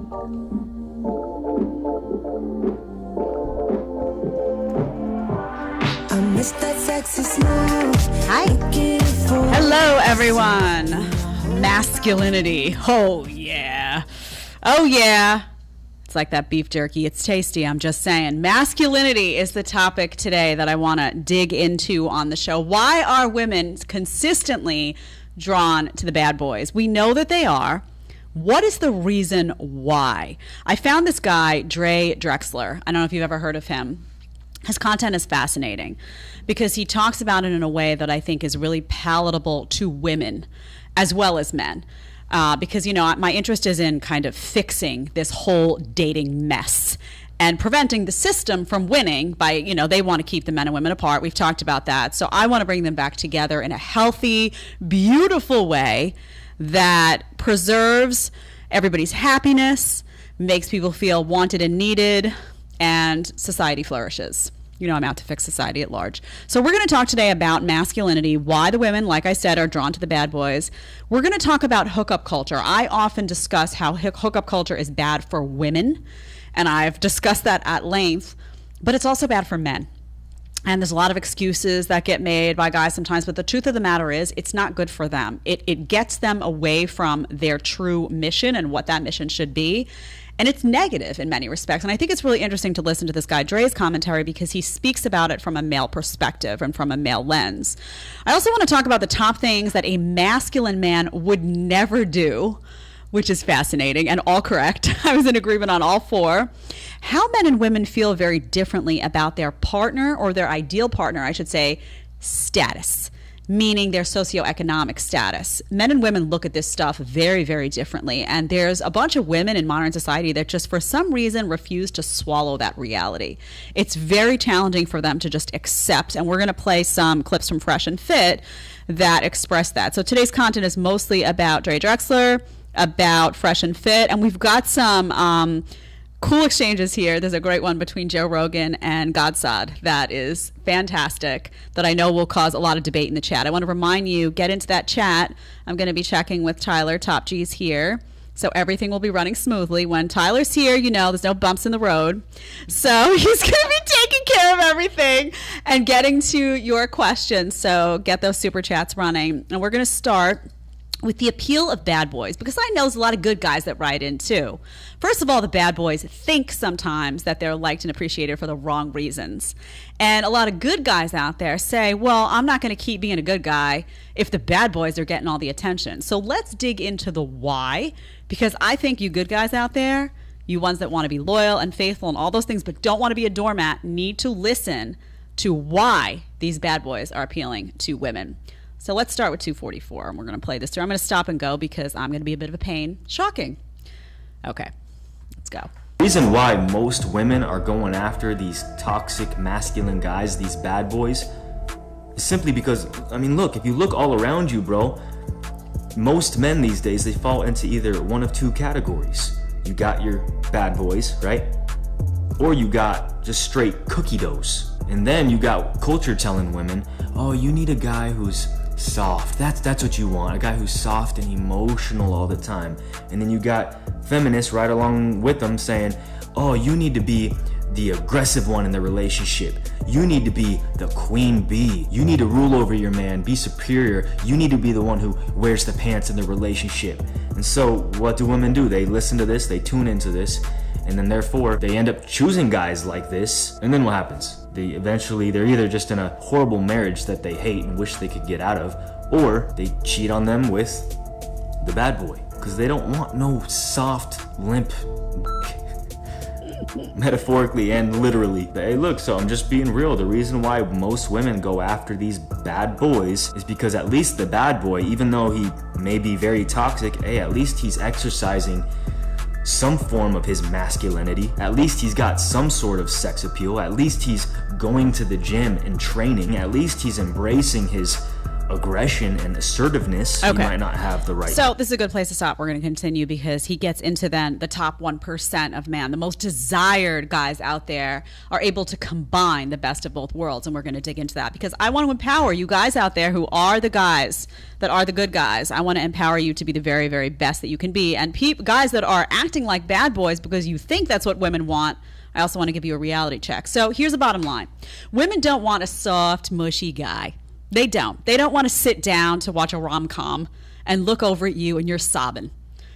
Hi. Hello, everyone. Masculinity. Oh, yeah. Oh, yeah. It's like that beef jerky. It's tasty. I'm just saying. Masculinity is the topic today that I want to dig into on the show. Why are women consistently drawn to the bad boys? We know that they are. What is the reason why? I found this guy, Dre Drexler. I don't know if you've ever heard of him. His content is fascinating because he talks about it in a way that I think is really palatable to women as well as men. Because, you know, my interest is in kind of fixing this whole dating mess and preventing the system from winning by, you know, they want to keep the men and women apart. We've talked about that. So I want to bring them back together in a healthy, beautiful way that preserves everybody's happiness, makes people feel wanted and needed, and society flourishes. You know, I'm out to fix society at large. So we're going to talk today about masculinity, why the women, like I said, are drawn to the bad boys. We're going to talk about hookup culture. I often discuss how hookup culture is bad for women, and I've discussed that at length, but it's also bad for men. And there's a lot of excuses that get made by guys sometimes, but the truth of the matter is it's not good for them. It gets them away from their true mission and what that mission should be. And it's negative in many respects. And I think it's really interesting to listen to this guy Dre's commentary because he speaks about it from a male perspective and from a male lens. I also want to talk about the top things that a masculine man would never do, which is fascinating and all correct. I was in agreement on all four. How men and women feel very differently about their partner, or their ideal partner, I should say, status, meaning their socioeconomic status. Men and women look at this stuff very, very differently. And there's a bunch of women in modern society that just for some reason refuse to swallow that reality. It's very challenging for them to just accept. And we're going to play some clips from Fresh and Fit that express that. So today's content is mostly about Dre Drexler, about Fresh and Fit. And we've got some cool exchanges here. There's a great one between Joe Rogan and Godsod that is fantastic, that I know will cause a lot of debate in the chat. I want to remind you, get into that chat. I'm going to be checking with Tyler. Top G's here. So everything will be running smoothly. When Tyler's here, you know, there's no bumps in the road. So he's going to be taking care of everything and getting to your questions. So get those super chats running. And we're going to start with the appeal of bad boys, because I know there's a lot of good guys that write in too. First of all, the bad boys think sometimes that they're liked and appreciated for the wrong reasons. And a lot of good guys out there say, well, I'm not going to keep being a good guy if the bad boys are getting all the attention. So let's dig into the why, because I think you good guys out there, you ones that want to be loyal and faithful and all those things, but don't want to be a doormat, need to listen to why these bad boys are appealing to women. So let's start with 244, and we're going to play this through. I'm going to stop and go because I'm going to be a bit of a pain. Shocking. Okay, let's go. The reason why most women are going after these toxic masculine guys, these bad boys, is simply because, I mean, look, if you look all around you, bro, most men these days, they fall into either one of two categories. You got your bad boys, right? Or you got just straight cookie doughs. And then you got culture telling women, oh, you need a guy who's soft. That's what you want, a guy who's soft and emotional all the time. And then you got feminists right along with them saying, oh, you need to be the aggressive one in the relationship. You need to be the queen bee. You need to rule over your man, be superior. You need to be the one who wears the pants in the relationship. And so what do women do? They listen to this, they tune into this, and then therefore they end up choosing guys like this. And then what happens? They're either just in a horrible marriage that they hate and wish they could get out of, or they cheat on them with the bad boy, because they don't want no soft, limp metaphorically and literally. Hey, look, so I'm just being real. The reason why most women go after these bad boys is because at least the bad boy, even though he may be very toxic, hey, at least he's exercising some form of his masculinity. At least he's got some sort of sex appeal. At least he's going to the gym and training. At least he's embracing his aggression and assertiveness, you might not have the right. So this is a good place to stop. We're going to continue because he gets into then the top 1% of man. The most desired guys out there are able to combine the best of both worlds. And we're going to dig into that because I want to empower you guys out there who are the guys that are the good guys. I want to empower you to be the very, very best that you can be. And guys that are acting like bad boys because you think that's what women want, I also want to give you a reality check. So here's the bottom line. Women don't want a soft, mushy guy. They don't. They don't want to sit down to watch a rom-com and look over at you and you're sobbing.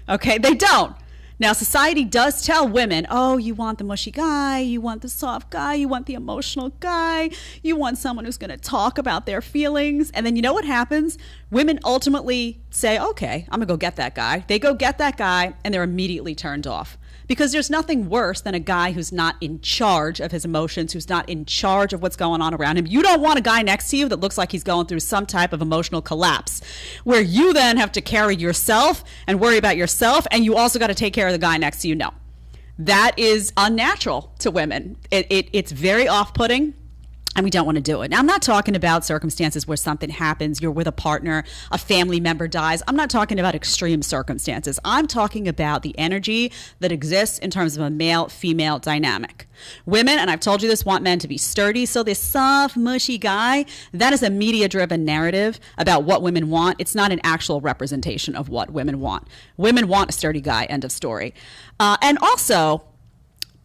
Okay? They don't. Now, society does tell women, oh, you want the mushy guy, you want the soft guy, you want the emotional guy, you want someone who's going to talk about their feelings. And then you know what happens? Women ultimately say, okay, I'm going to go get that guy. They go get that guy and they're immediately turned off. Because there's nothing worse than a guy who's not in charge of his emotions, who's not in charge of what's going on around him. You don't want a guy next to you that looks like he's going through some type of emotional collapse, where you then have to carry yourself and worry about yourself, and you also got to take care of the guy next to you. No, that is unnatural to women. It's very off-putting. And we don't want to do it. Now, I'm not talking about circumstances where something happens, you're with a partner, a family member dies. I'm not talking about extreme circumstances. I'm talking about the energy that exists in terms of a male-female dynamic. Women, and I've told you this, want men to be sturdy. So this soft, mushy guy, that is a media-driven narrative about what women want. It's not an actual representation of what women want. Women want a sturdy guy, end of story. And also,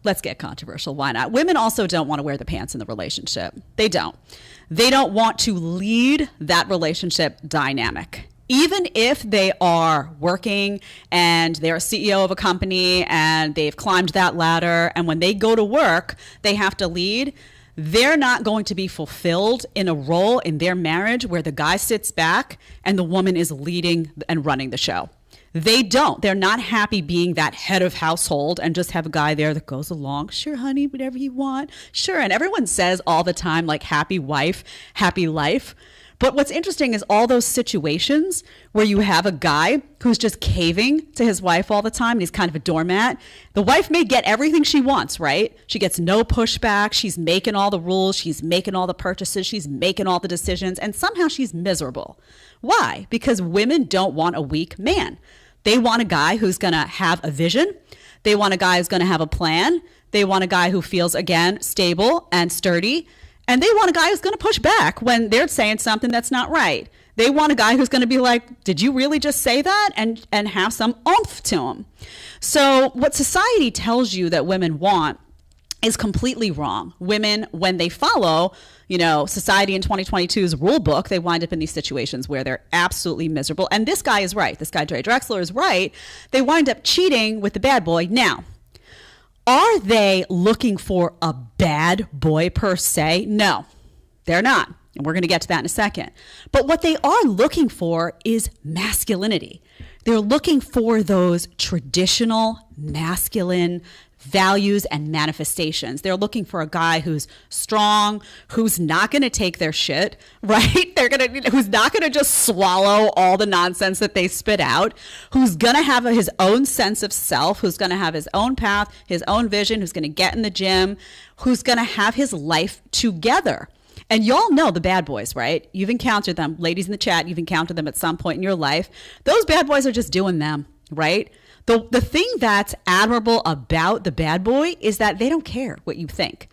let's get controversial. Why not? Women also don't want to wear the pants in the relationship. They don't. They don't want to lead that relationship dynamic. Even if they are working and they're a CEO of a company and they've climbed that ladder, and when they go to work, they have to lead, they're not going to be fulfilled in a role in their marriage where the guy sits back and the woman is leading and running the show. They don't. They're not happy being that head of household and just have a guy there that goes along. Sure, honey, whatever you want. Sure. And everyone says all the time, like, happy wife, happy life. But what's interesting is all those situations where you have a guy who's just caving to his wife all the time and he's kind of a doormat. The wife may get everything she wants, right? She gets no pushback. She's making all the rules. She's making all the purchases. She's making all the decisions. And somehow she's miserable. Why? Because women don't want a weak man. They want a guy who's going to have a vision. They want a guy who's going to have a plan. They want a guy who feels, again, stable and sturdy. And they want a guy who's going to push back when they're saying something that's not right. They want a guy who's going to be like, did you really just say that? And have some oomph to him. So what society tells you that women want is completely wrong. Women, when they follow, society in 2022's rule book, they wind up in these situations where they're absolutely miserable. And this guy is right. This guy, Dre Drexler, is right. They wind up cheating with the bad boy. Now, are they looking for a bad boy per se? No, they're not. And we're going to get to that in a second. But what they are looking for is masculinity. They're looking for those traditional masculine values and manifestations. They're looking for a guy who's strong, who's not going to take their shit, right? Who's not going to just swallow all the nonsense that they spit out, who's going to have his own sense of self, who's going to have his own path, his own vision, who's going to get in the gym, who's going to have his life together. And y'all know the bad boys, right? You've encountered them. Ladies in the chat, you've encountered them at some point in your life. Those bad boys are just doing them, right? The thing that's admirable about the bad boy is that they don't care what you think.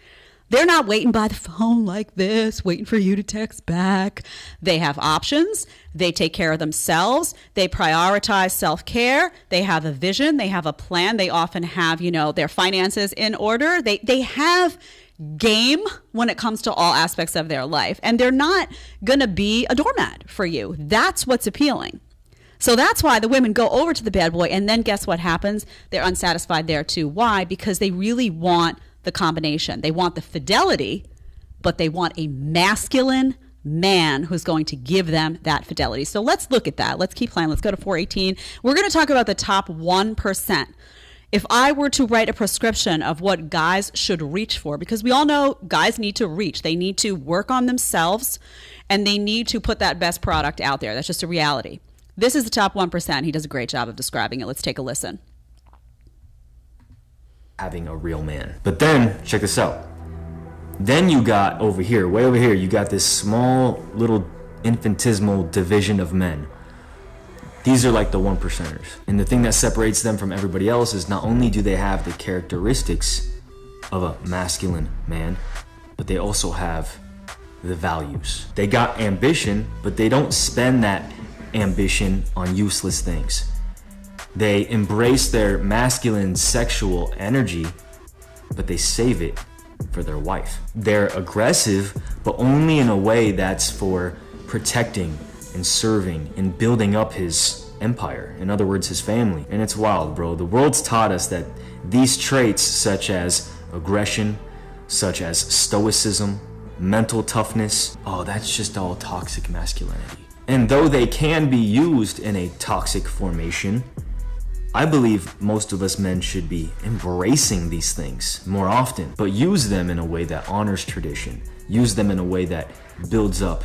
They're not waiting by the phone like this, waiting for you to text back. They have options. They take care of themselves. They prioritize self-care. They have a vision. They have a plan. They often have, their finances in order. They have game when it comes to all aspects of their life. And they're not going to be a doormat for you. That's what's appealing. So that's why the women go over to the bad boy, and then guess what happens? They're unsatisfied there too. Why? Because they really want the combination. They want the fidelity, but they want a masculine man who's going to give them that fidelity. So let's look at that. Let's keep playing. Let's go to 418. We're going to talk about the top 1%. If I were to write a prescription of what guys should reach for, because we all know guys need to reach. They need to work on themselves, and they need to put that best product out there. That's just a reality. This is the top 1%. He does a great job of describing it. Let's take a listen. Having a real man. But then, check this out. Then you got over here, way over here, you got this small little infinitesimal division of men. These are like the 1%ers. And the thing that separates them from everybody else is not only do they have the characteristics of a masculine man, but they also have the values. They got ambition, but they don't spend that ambition on useless things. They embrace their masculine sexual energy, but they save it for their wife. They're aggressive, but only in a way that's for protecting and serving and building up his empire. In other words, his family. And it's wild, bro. The world's taught us that these traits, such as aggression, such as stoicism, mental toughness, oh, that's just all toxic masculinity. And though they can be used in a toxic formation, I believe most of us men should be embracing these things more often, but use them in a way that honors tradition. Use them in a way that builds up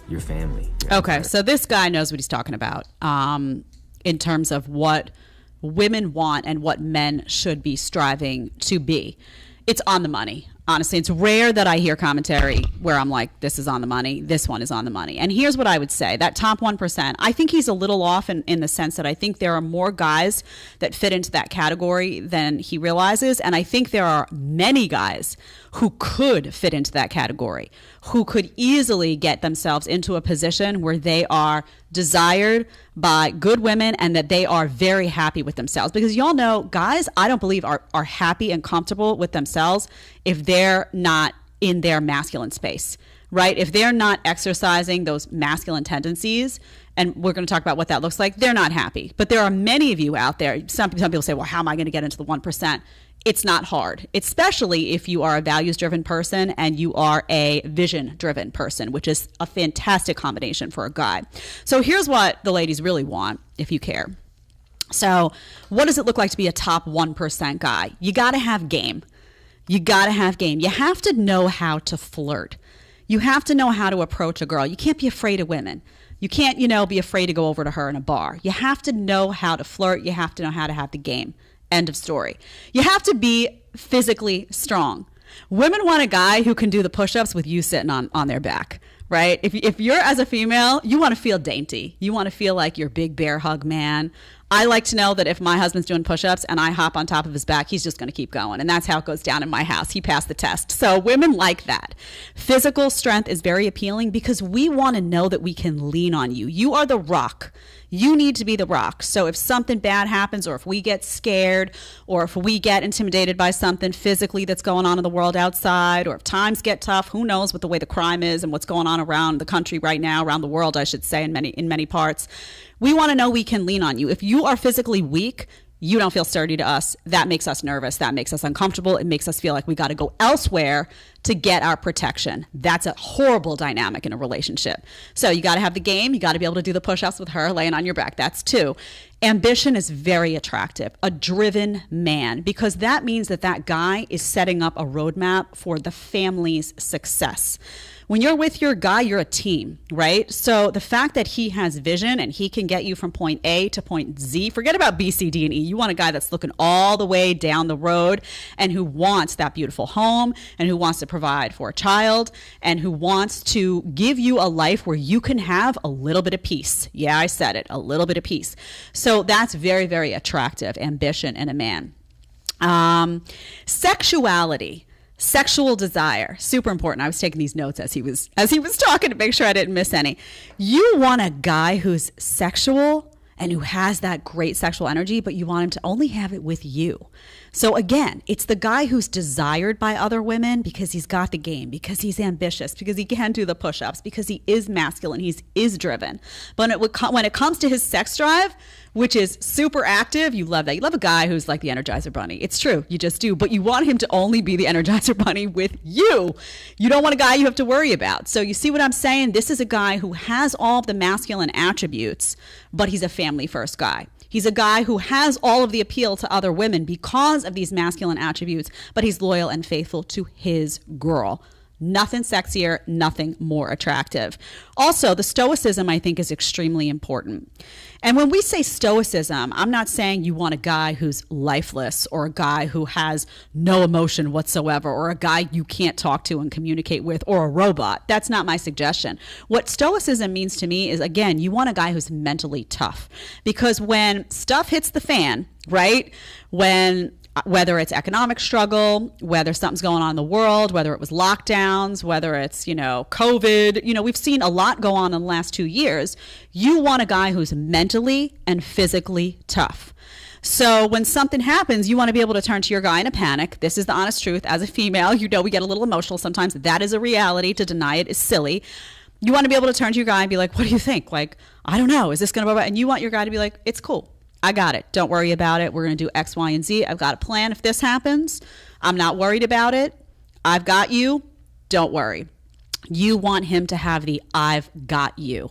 your family. Okay, so this guy knows what he's talking about in terms of what women want and what men should be striving to be. It's on the money. Honestly, it's rare that I hear commentary where I'm like, this is on the money, this one is on the money. And here's what I would say, that top 1%, I think he's a little off in the sense that I think there are more guys that fit into that category than he realizes. And I think there are many guys who could fit into that category, who could easily get themselves into a position where they are desired by good women and that they are very happy with themselves. Because y'all know, guys, I don't believe are happy and comfortable with themselves if they're not in their masculine space, right? If they're not exercising those masculine tendencies, and we're going to talk about what that looks like, they're not happy. But there are many of you out there, some people say, well, how am I going to get into the 1%? It's not hard, especially if you are a values-driven person and you are a vision-driven person, which is a fantastic combination for a guy. So here's what the ladies really want, if you care. So what does it look like to be a top 1% guy? You got to have game. You got to have game. You have to know how to flirt. You have to know how to approach a girl. You can't be afraid of women. You can't, be afraid to go over to her in a bar. You have to know how to flirt. You have to know how to have the game. End of story. You have to be physically strong. Women want a guy who can do the push-ups with you sitting on their back, right? If you're as a female, you want to feel dainty. You want to feel like your big bear hug man. I like to know that if my husband's doing push-ups and I hop on top of his back, he's just going to keep going. And that's how it goes down in my house. He passed the test. So women like that. Physical strength is very appealing because we want to know that we can lean on you. You are the rock. You need to be the rock. So if something bad happens, or if we get scared, or if we get intimidated by something physically that's going on in the world outside, or if times get tough, who knows what the way the crime is and what's going on around the country right now, around the world, I should say, in many parts. We want to know we can lean on you. If you are physically weak, you don't feel sturdy to us. That makes us nervous. That makes us uncomfortable. It makes us feel like we got to go elsewhere to get our protection. That's a horrible dynamic in a relationship. So you got to have the game. You got to be able to do the push-ups with her laying on your back. That's 2. Ambition is very attractive. A driven man, because that means that guy is setting up a roadmap for the family's success. When you're with your guy, you're a team, right? So the fact that he has vision and he can get you from point A to point Z, forget about B, C, D, and E. You want a guy that's looking all the way down the road and who wants that beautiful home and who wants to provide for a child and who wants to give you a life where you can have a little bit of peace. Yeah, I said it, a little bit of peace. So that's very, very attractive, ambition in a man. Sexuality. Sexual desire, super important. I was taking these notes as he was talking to make sure I didn't miss any. You want a guy who's sexual and who has that great sexual energy, but you want him to only have it with you. So again, it's the guy who's desired by other women because he's got the game, because he's ambitious, because he can do the push-ups, because he is masculine, he is driven. But when it comes to his sex drive, which is super active, you love that. You love a guy who's like the Energizer Bunny. It's true, you just do. But you want him to only be the Energizer Bunny with you. You don't want a guy you have to worry about. So you see what I'm saying? This is a guy who has all of the masculine attributes, but he's a family-first guy. He's a guy who has all of the appeal to other women because of these masculine attributes, but he's loyal and faithful to his girl. Nothing sexier, nothing more attractive. Also, the stoicism, I think, is extremely important. And when we say stoicism, I'm not saying you want a guy who's lifeless or a guy who has no emotion whatsoever or a guy you can't talk to and communicate with or a robot. That's not my suggestion. What stoicism means to me is, again, you want a guy who's mentally tough. Because when stuff hits the fan, right? Whether it's economic struggle, whether something's going on in the world, whether it was lockdowns, whether it's, COVID, we've seen a lot go on in the last 2 years. You want a guy who's mentally and physically tough. So when something happens, you want to be able to turn to your guy in a panic. This is the honest truth. As a female, we get a little emotional sometimes. That is a reality. To deny it is silly. You want to be able to turn to your guy and be like, what do you think? Like, I don't know. Is this going to go? And you want your guy to be like, it's cool. I got it. Don't worry about it. We're going to do X, Y, and Z. I've got a plan if this happens. I'm not worried about it. I've got you. Don't worry. You want him to have the I've got you.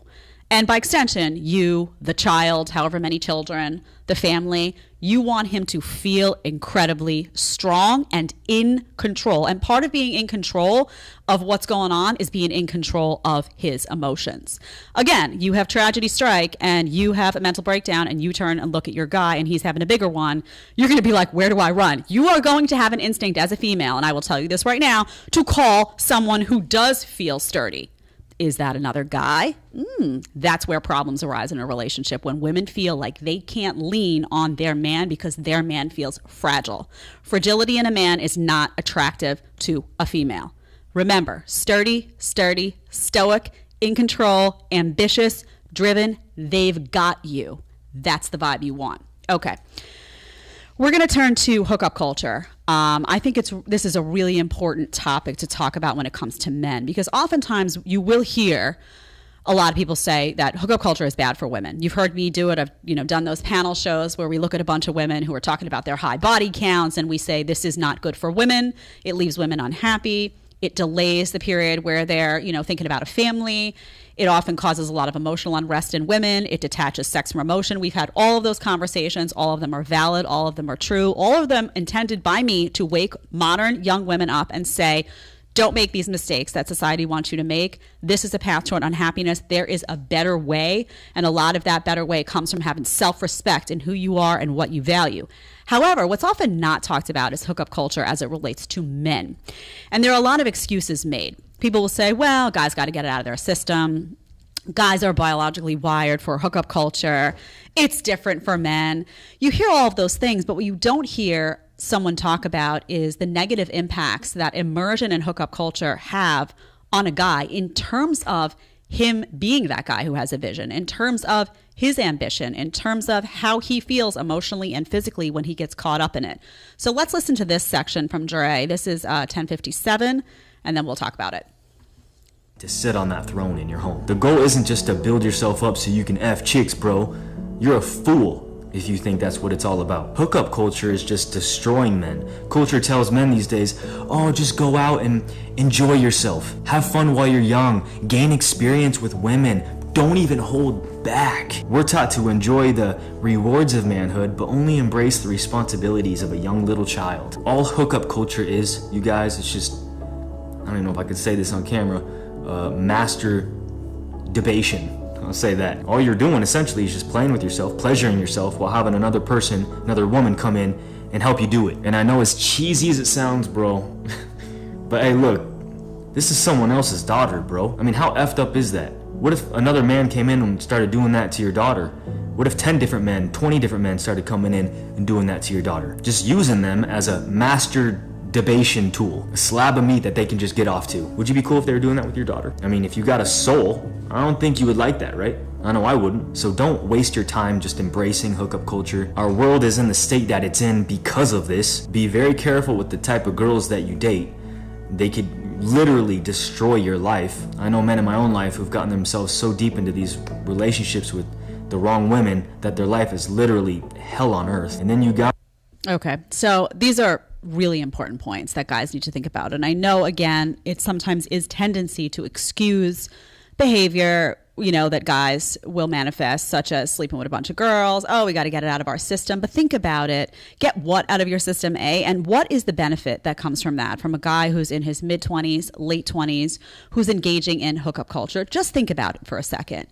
And by extension, you, the child, however many children, the family, you want him to feel incredibly strong and in control. And part of being in control of what's going on is being in control of his emotions. Again, you have tragedy strike and you have a mental breakdown and you turn and look at your guy and he's having a bigger one. You're going to be like, where do I run? You are going to have an instinct as a female, and I will tell you this right now, to call someone who does feel sturdy. Is that another guy? That's where problems arise in a relationship, when women feel like they can't lean on their man because their man feels fragile. Fragility in a man is not attractive to a female. Remember, sturdy, stoic, in control, ambitious, driven, they've got you. That's the vibe you want. Okay. We're going to turn to hookup culture. I think this is a really important topic to talk about when it comes to men, because oftentimes you will hear a lot of people say that hookup culture is bad for women. You've heard me do it. I've done those panel shows where we look at a bunch of women who are talking about their high body counts, and we say this is not good for women. It leaves women unhappy. It delays the period where they're thinking about a family. It often causes a lot of emotional unrest in women. It detaches sex from emotion. We've had all of those conversations. All of them are valid. All of them are true. All of them intended by me to wake modern young women up and say, don't make these mistakes that society wants you to make. This is a path toward unhappiness. There is a better way. And a lot of that better way comes from having self-respect in who you are and what you value. However, what's often not talked about is hookup culture as it relates to men. And there are a lot of excuses made. People will say, well, guys got to get it out of their system. Guys are biologically wired for hookup culture. It's different for men. You hear all of those things, but what you don't hear someone talk about is the negative impacts that immersion in hookup culture have on a guy in terms of him being that guy who has a vision, in terms of his ambition, in terms of how he feels emotionally and physically when he gets caught up in it. So let's listen to this section from Dre. This is 1057, and then we'll talk about it. To sit on that throne in your home. The goal isn't just to build yourself up so you can F chicks, bro. You're a fool if you think that's what it's all about. Hookup culture is just destroying men. Culture tells men these days, oh, just go out and enjoy yourself. Have fun while you're young. Gain experience with women. Don't even hold back. We're taught to enjoy the rewards of manhood, but only embrace the responsibilities of a young little child. All hookup culture is, you guys, it's just, I don't even know if I could say this on camera, masturbation. I'll say that. All you're doing essentially is just playing with yourself, pleasuring yourself while having another person, another woman come in and help you do it. And I know as cheesy as it sounds, bro, but hey, look, this is someone else's daughter, bro. I mean, how effed up is that? What if another man came in and started doing that to your daughter? What if 10 different men, 20 different men started coming in and doing that to your daughter? Just using them as a masturbation tool, a slab of meat that they can just get off to. Would you be cool if they were doing that with your daughter? I mean, if you got a soul, I don't think you would like that, right? I know I wouldn't. So don't waste your time just embracing hookup culture. Our world is in the state that it's in because of this. Be very careful with the type of girls that you date. They could literally destroy your life. I know men in my own life who've gotten themselves so deep into these relationships with the wrong women that their life is literally hell on earth. And then you got... Okay, so these are really important points that guys need to think about. And I know, again, it sometimes is tendency to excuse behavior that guys will manifest, such as sleeping with a bunch of girls. Oh, we got to get it out of our system. But think about it. Get what out of your system, A? And what is the benefit that comes from that? From a guy who's in his mid-20s, late 20s, who's engaging in hookup culture? Just think about it for a second.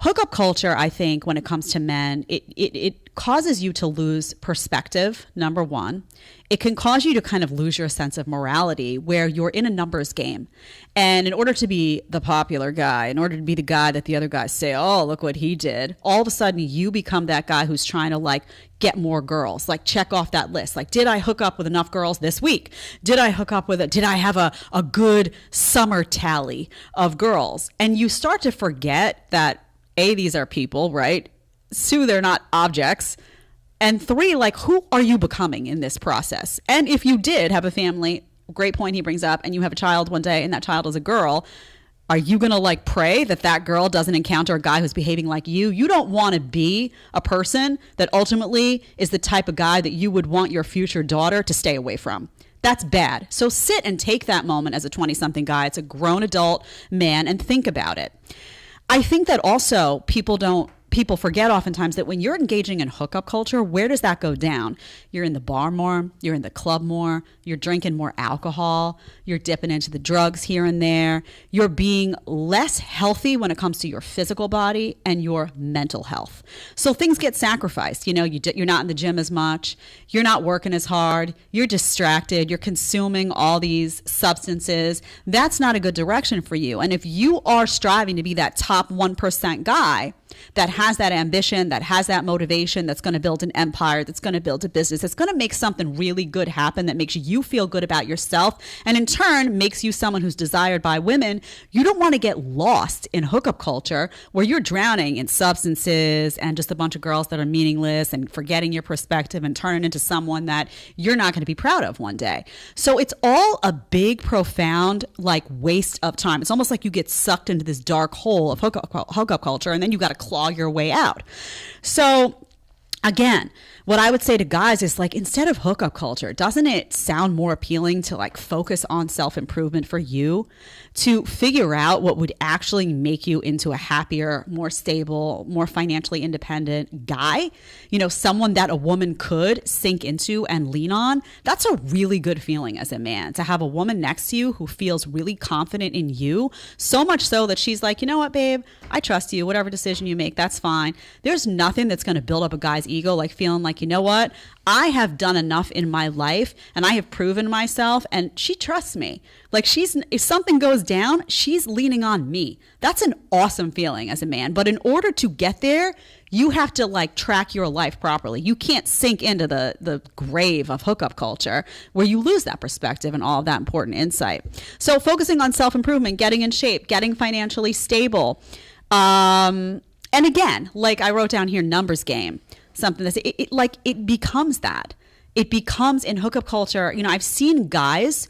Hookup culture, I think, when it comes to men, it causes you to lose perspective, number one. It can cause you to kind of lose your sense of morality, where you're in a numbers game. And in order to be the popular guy, in order to be the guy that the other guys say, oh, look what he did, all of a sudden you become that guy who's trying to like get more girls, like check off that list. Like, did I hook up with enough girls this week? Did I hook up with it? Did I have a good summer tally of girls? And you start to forget that, A, these are people, right? 2, they're not objects. And 3, like, who are you becoming in this process? And if you did have a family, great point he brings up, and you have a child one day and that child is a girl, are you going to like pray that that girl doesn't encounter a guy who's behaving like you? You don't want to be a person that ultimately is the type of guy that you would want your future daughter to stay away from. That's bad. So sit and take that moment as a 20-something guy. It's a grown adult man, and think about it. I think that also people forget oftentimes that when you're engaging in hookup culture, where does that go down? You're in the bar more, you're in the club more, you're drinking more alcohol, you're dipping into the drugs here and there, you're being less healthy when it comes to your physical body and your mental health. So things get sacrificed. You're not in the gym as much, you're not working as hard, you're distracted, you're consuming all these substances. That's not a good direction for you. And if you are striving to be that top 1% guy that has that ambition, that has that motivation, that's going to build an empire, that's going to build a business, that's going to make something really good happen, that makes you feel good about yourself, and in turn makes you someone who's desired by women, you don't want to get lost in hookup culture where you're drowning in substances and just a bunch of girls that are meaningless and forgetting your perspective and turning into someone that you're not going to be proud of one day. So it's all a big, profound, like, waste of time. It's almost like you get sucked into this dark hole of hookup culture, and then you got to claw your way out. So again, what I would say to guys is, like, instead of hookup culture, doesn't it sound more appealing to like focus on self-improvement for you, to figure out what would actually make you into a happier, more stable, more financially independent guy? Someone that a woman could sink into and lean on. That's a really good feeling as a man, to have a woman next to you who feels really confident in you, so much so that she's like, you know what, babe, I trust you. Whatever decision you make, that's fine. There's nothing that's going to build up a guy's ego like feeling like, you know what, I have done enough in my life and I have proven myself, and she trusts me. Like, if something goes down, she's leaning on me. That's an awesome feeling as a man. But in order to get there, you have to like track your life properly. You can't sink into the grave of hookup culture where you lose that perspective and all of that important insight. So focusing on self-improvement, getting in shape, getting financially stable. And again, like I wrote down here, numbers game. Something that's it becomes that. It becomes in hookup culture. I've seen guys.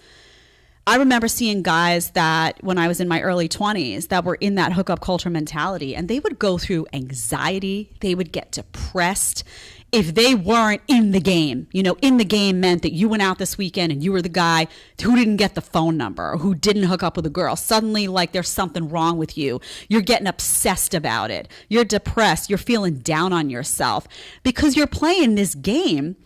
I remember seeing guys that when I was in my early 20s that were in that hookup culture mentality, and they would go through anxiety. They would get depressed if they weren't in the game. In the game meant that you went out this weekend and you were the guy who didn't get the phone number or who didn't hook up with a girl. Suddenly, like, there's something wrong with you. You're getting obsessed about it. You're depressed. You're feeling down on yourself because you're playing this game.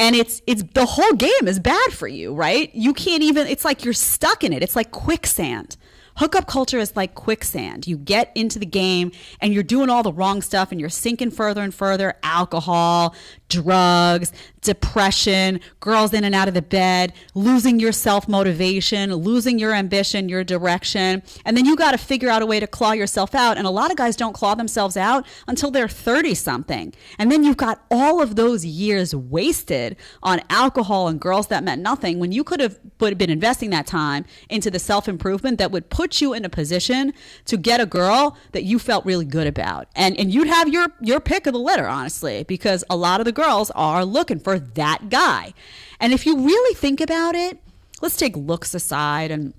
And it's the whole game is bad for you, right? You can't even, it's like you're stuck in it. It's like quicksand. Hookup culture is like quicksand. You get into the game and you're doing all the wrong stuff and you're sinking further and further. Alcohol, drugs, depression, girls in and out of the bed, losing your self-motivation, losing your ambition, your direction. And then you got to figure out a way to claw yourself out. And a lot of guys don't claw themselves out until they're 30-something. And then you've got all of those years wasted on alcohol and girls that meant nothing, when you could have been investing that time into the self-improvement that would put you in a position to get a girl that you felt really good about. And you'd have your pick of the litter, honestly, because a lot of the girls are looking for that guy. And if you really think about it, let's take looks aside and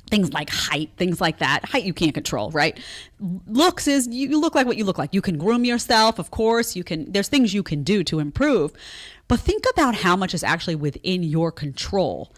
things like height, things like that. Height you can't control, right? Looks is you look like what you look like. You can groom yourself, of course. There's things you can do to improve. But think about how much is actually within your control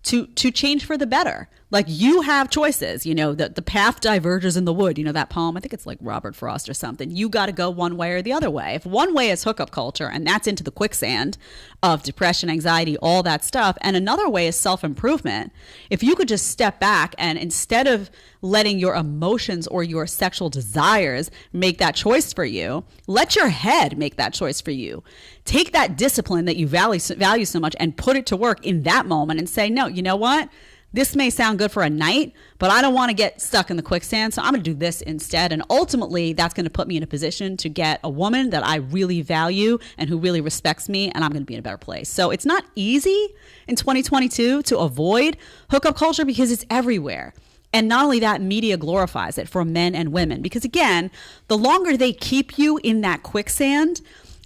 to change for the better. Like, you have choices, you know, the path diverges in the wood, you know, that poem, I think it's like Robert Frost or something. You got to go one way or the other way. If one way is hookup culture, and that's into the quicksand of depression, anxiety, all that stuff, and another way is self-improvement, if you could just step back and instead of letting your emotions or your sexual desires make that choice for you, let your head make that choice for you. Take that discipline that you value so much and put it to work in that moment and say, no, you know what? This may sound good for a night, but I don't want to get stuck in the quicksand, so I'm going to do this instead. And ultimately, that's going to put me in a position to get a woman that I really value and who really respects me, and I'm going to be in a better place. So it's not easy in 2022 to avoid hookup culture because it's everywhere. And not only that, media glorifies it for men and women. Because again, the longer they keep you in that quicksand,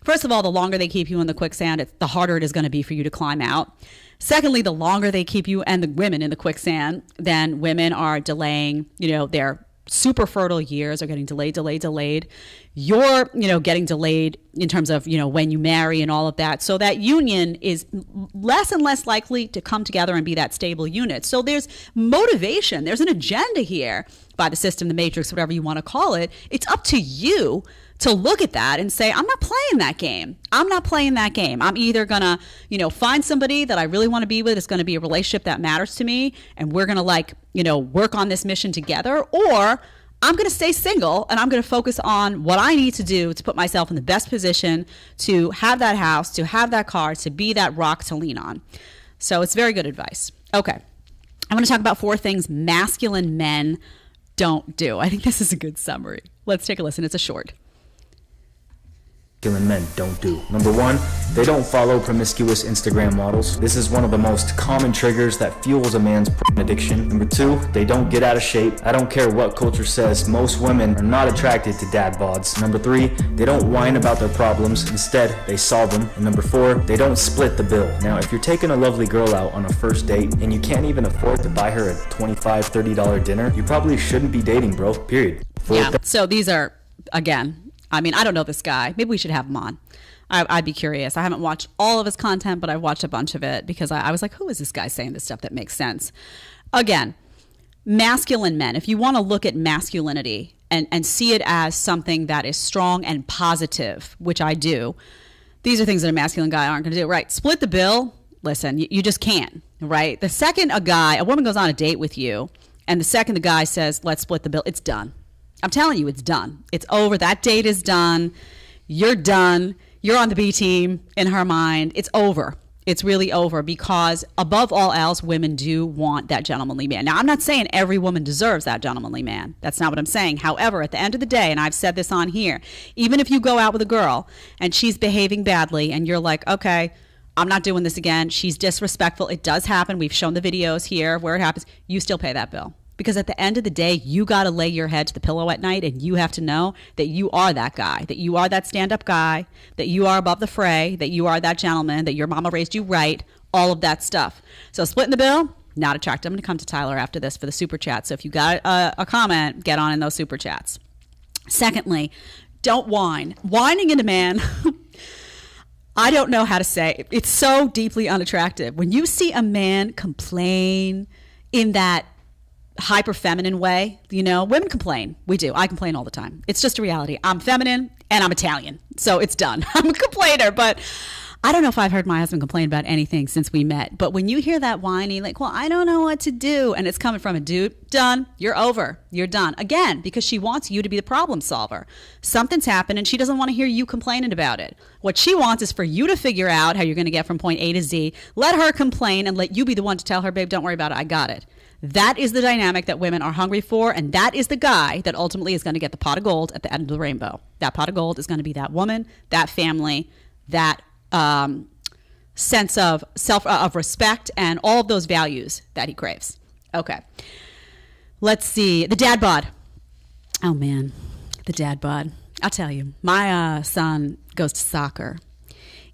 first of all, the longer they keep you in the quicksand, the harder it is going to be for you to climb out. Secondly, the longer they keep you and the women in the quicksand, then women are delaying, you know, their super fertile years are getting delayed. You're, you know, getting delayed in terms of, you know, when you marry and all of that. So that union is less and less likely to come together and be that stable unit. So there's motivation. There's an agenda here by the system, the matrix, whatever you want to call it. It's up to you to look at that and say, I'm not playing that game. I'm either going to, you know, find somebody that I really want to be with. It's going to be a relationship that matters to me. And we're going to, like, you know, work on this mission together. Or I'm going to stay single and I'm going to focus on what I need to do to put myself in the best position to have that house, to have that car, to be that rock to lean on. So it's very good advice. Okay. I'm going to talk about 4 things masculine men don't do. I think this is a good summary. Let's take a listen. It's a short. Masculine men don't do. Number 1, they don't follow promiscuous Instagram models. This is one of the most common triggers that fuels a man's porn addiction. Number 2, they don't get out of shape. I don't care what culture says, most women are not attracted to dad bods. Number 3, they don't whine about their problems. Instead, they solve them. And number 4, they don't split the bill. Now, if you're taking a lovely girl out on a first date and you can't even afford to buy her a $25, $30 dinner, you probably shouldn't be dating, bro. Period. Yeah. So these are, again, I mean, I don't know this guy. Maybe we should have him on. I'd be curious. I haven't watched all of his content, but I've watched a bunch of it because I was like, who is this guy saying this stuff that makes sense? Again, masculine men, if you want to look at masculinity and see it as something that is strong and positive, which I do, these are things that a masculine guy aren't going to do. Right. Split the bill. Listen, you just can't. Right. The second a woman goes on a date with you, and the second the guy says, let's split the bill, it's done. I'm telling you, it's done. It's over. That date is done. You're done. You're on the B team in her mind. It's over. It's really over because above all else, women do want that gentlemanly man. Now, I'm not saying every woman deserves that gentlemanly man. That's not what I'm saying. However, at the end of the day, and I've said this on here, even if you go out with a girl and she's behaving badly and you're like, okay, I'm not doing this again. She's disrespectful. It does happen. We've shown the videos here where it happens. You still pay that bill. Because at the end of the day, you got to lay your head to the pillow at night and you have to know that you are that guy, that you are that stand-up guy, that you are above the fray, that you are that gentleman, that your mama raised you right, all of that stuff. So splitting the bill, not attractive. I'm going to come to Tyler after this for the super chat. So if you got a comment, get on in those super chats. Secondly, don't whine. Whining in a man, I don't know how to say it. It's so deeply unattractive. When you see a man complain in that hyper feminine way, you know, women complain. We do. I complain all the time. It's just a reality. I'm feminine and I'm Italian. So it's done. I'm a complainer, but I don't know if I've heard my husband complain about anything since we met. But when you hear that whiny, like, well, I don't know what to do, and it's coming from a dude, done. You're over. You're done. Again, because she wants you to be the problem solver. Something's happened and she doesn't want to hear you complaining about it. What she wants is for you to figure out how you're going to get from point A to Z. Let her complain and let you be the one to tell her, babe, don't worry about it. I got it. That is the dynamic that women are hungry for, and that is the guy that ultimately is going to get the pot of gold at the end of the rainbow. That pot of gold is going to be that woman, that family, that sense of of respect, and all of those values that he craves. Okay, let's see. The dad bod. Oh man, the dad bod. I'll tell you, my son goes to soccer,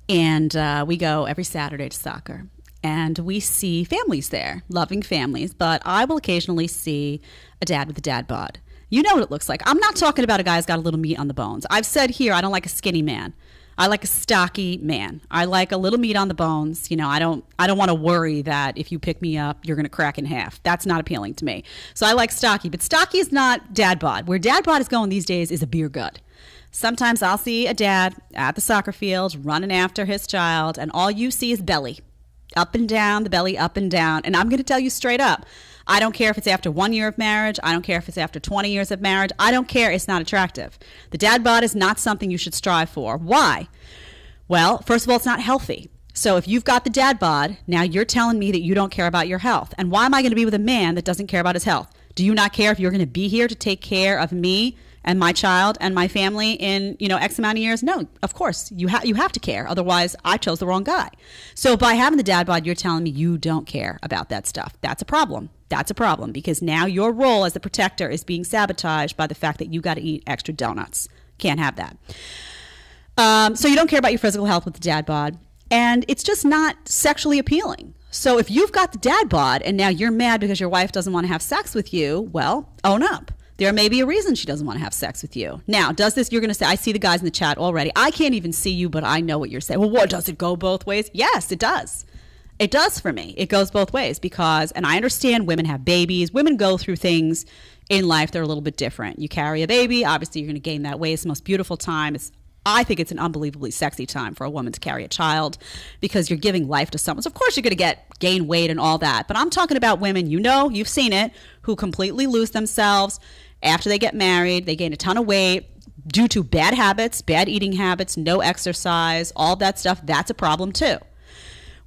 and we go every Saturday to soccer. And we see families there, loving families, but I will occasionally see a dad with a dad bod. You know what it looks like. I'm not talking about a guy who's got a little meat on the bones. I've said here, I don't like a skinny man. I like a stocky man. I like a little meat on the bones. You know, I don't want to worry that if you pick me up, you're going to crack in half. That's not appealing to me. So I like stocky, but stocky is not dad bod. Where dad bod is going these days is a beer gut. Sometimes I'll see a dad at the soccer field running after his child, and all you see is belly. Up and down, the belly up and down. And I'm going to tell you straight up, I don't care if it's after 1 year of marriage. I don't care if it's after 20 years of marriage. I don't care. It's not attractive. The dad bod is not something you should strive for. Why? Well, first of all, it's not healthy. So if you've got the dad bod, now you're telling me that you don't care about your health. And why am I going to be with a man that doesn't care about his health? Do you not care if you're going to be here to take care of me and my child and my family in, X amount of years? No, of course, you have to care. Otherwise, I chose the wrong guy. So by having the dad bod, you're telling me you don't care about that stuff. That's a problem. That's a problem, because now your role as the protector is being sabotaged by the fact that you got to eat extra donuts. Can't have that. So you don't care about your physical health with the dad bod, and it's just not sexually appealing. So if you've got the dad bod and now you're mad because your wife doesn't want to have sex with you, well, own up. There may be a reason she doesn't want to have sex with you. Now, you're going to say, I see the guys in the chat already. I can't even see you, but I know what you're saying. Well, what, does it go both ways? Yes, it does. It does for me. It goes both ways because, and I understand women have babies. Women go through things in life that are a little bit different. You carry a baby, obviously you're going to gain that weight. It's the most beautiful time. I think it's an unbelievably sexy time for a woman to carry a child because you're giving life to someone. So of course you're going to gain weight and all that. But I'm talking about women, you've seen it, who completely lose themselves after they get married. They gain a ton of weight due to bad habits, bad eating habits, no exercise, all that stuff. That's a problem too.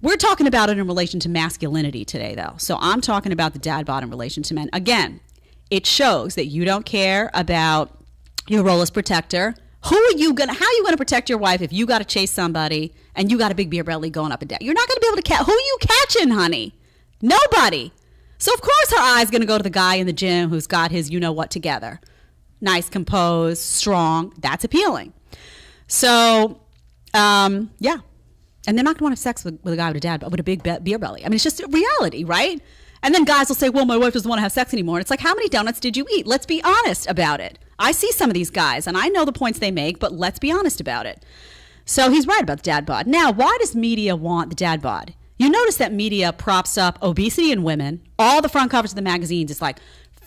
We're talking about it in relation to masculinity today, though. So I'm talking about the dad bod in relation to men. Again, it shows that you don't care about your role as protector. How are you going to protect your wife if you got to chase somebody and you got a big beer belly going up and down? You're not going to be able to catch. Who are you catching, honey? Nobody. So of course her eye's going to go to the guy in the gym who's got his what together. Nice, composed, strong. That's appealing. So, yeah. And they're not going to want to have sex with a guy with a big beer belly. I mean, it's just a reality, right? And then guys will say, well, my wife doesn't want to have sex anymore. And it's like, how many donuts did you eat? Let's be honest about it. I see some of these guys, and I know the points they make, but let's be honest about it. So he's right about the dad bod. Now, why does media want the dad bod? You notice that media props up obesity in women. All the front covers of the magazines is like,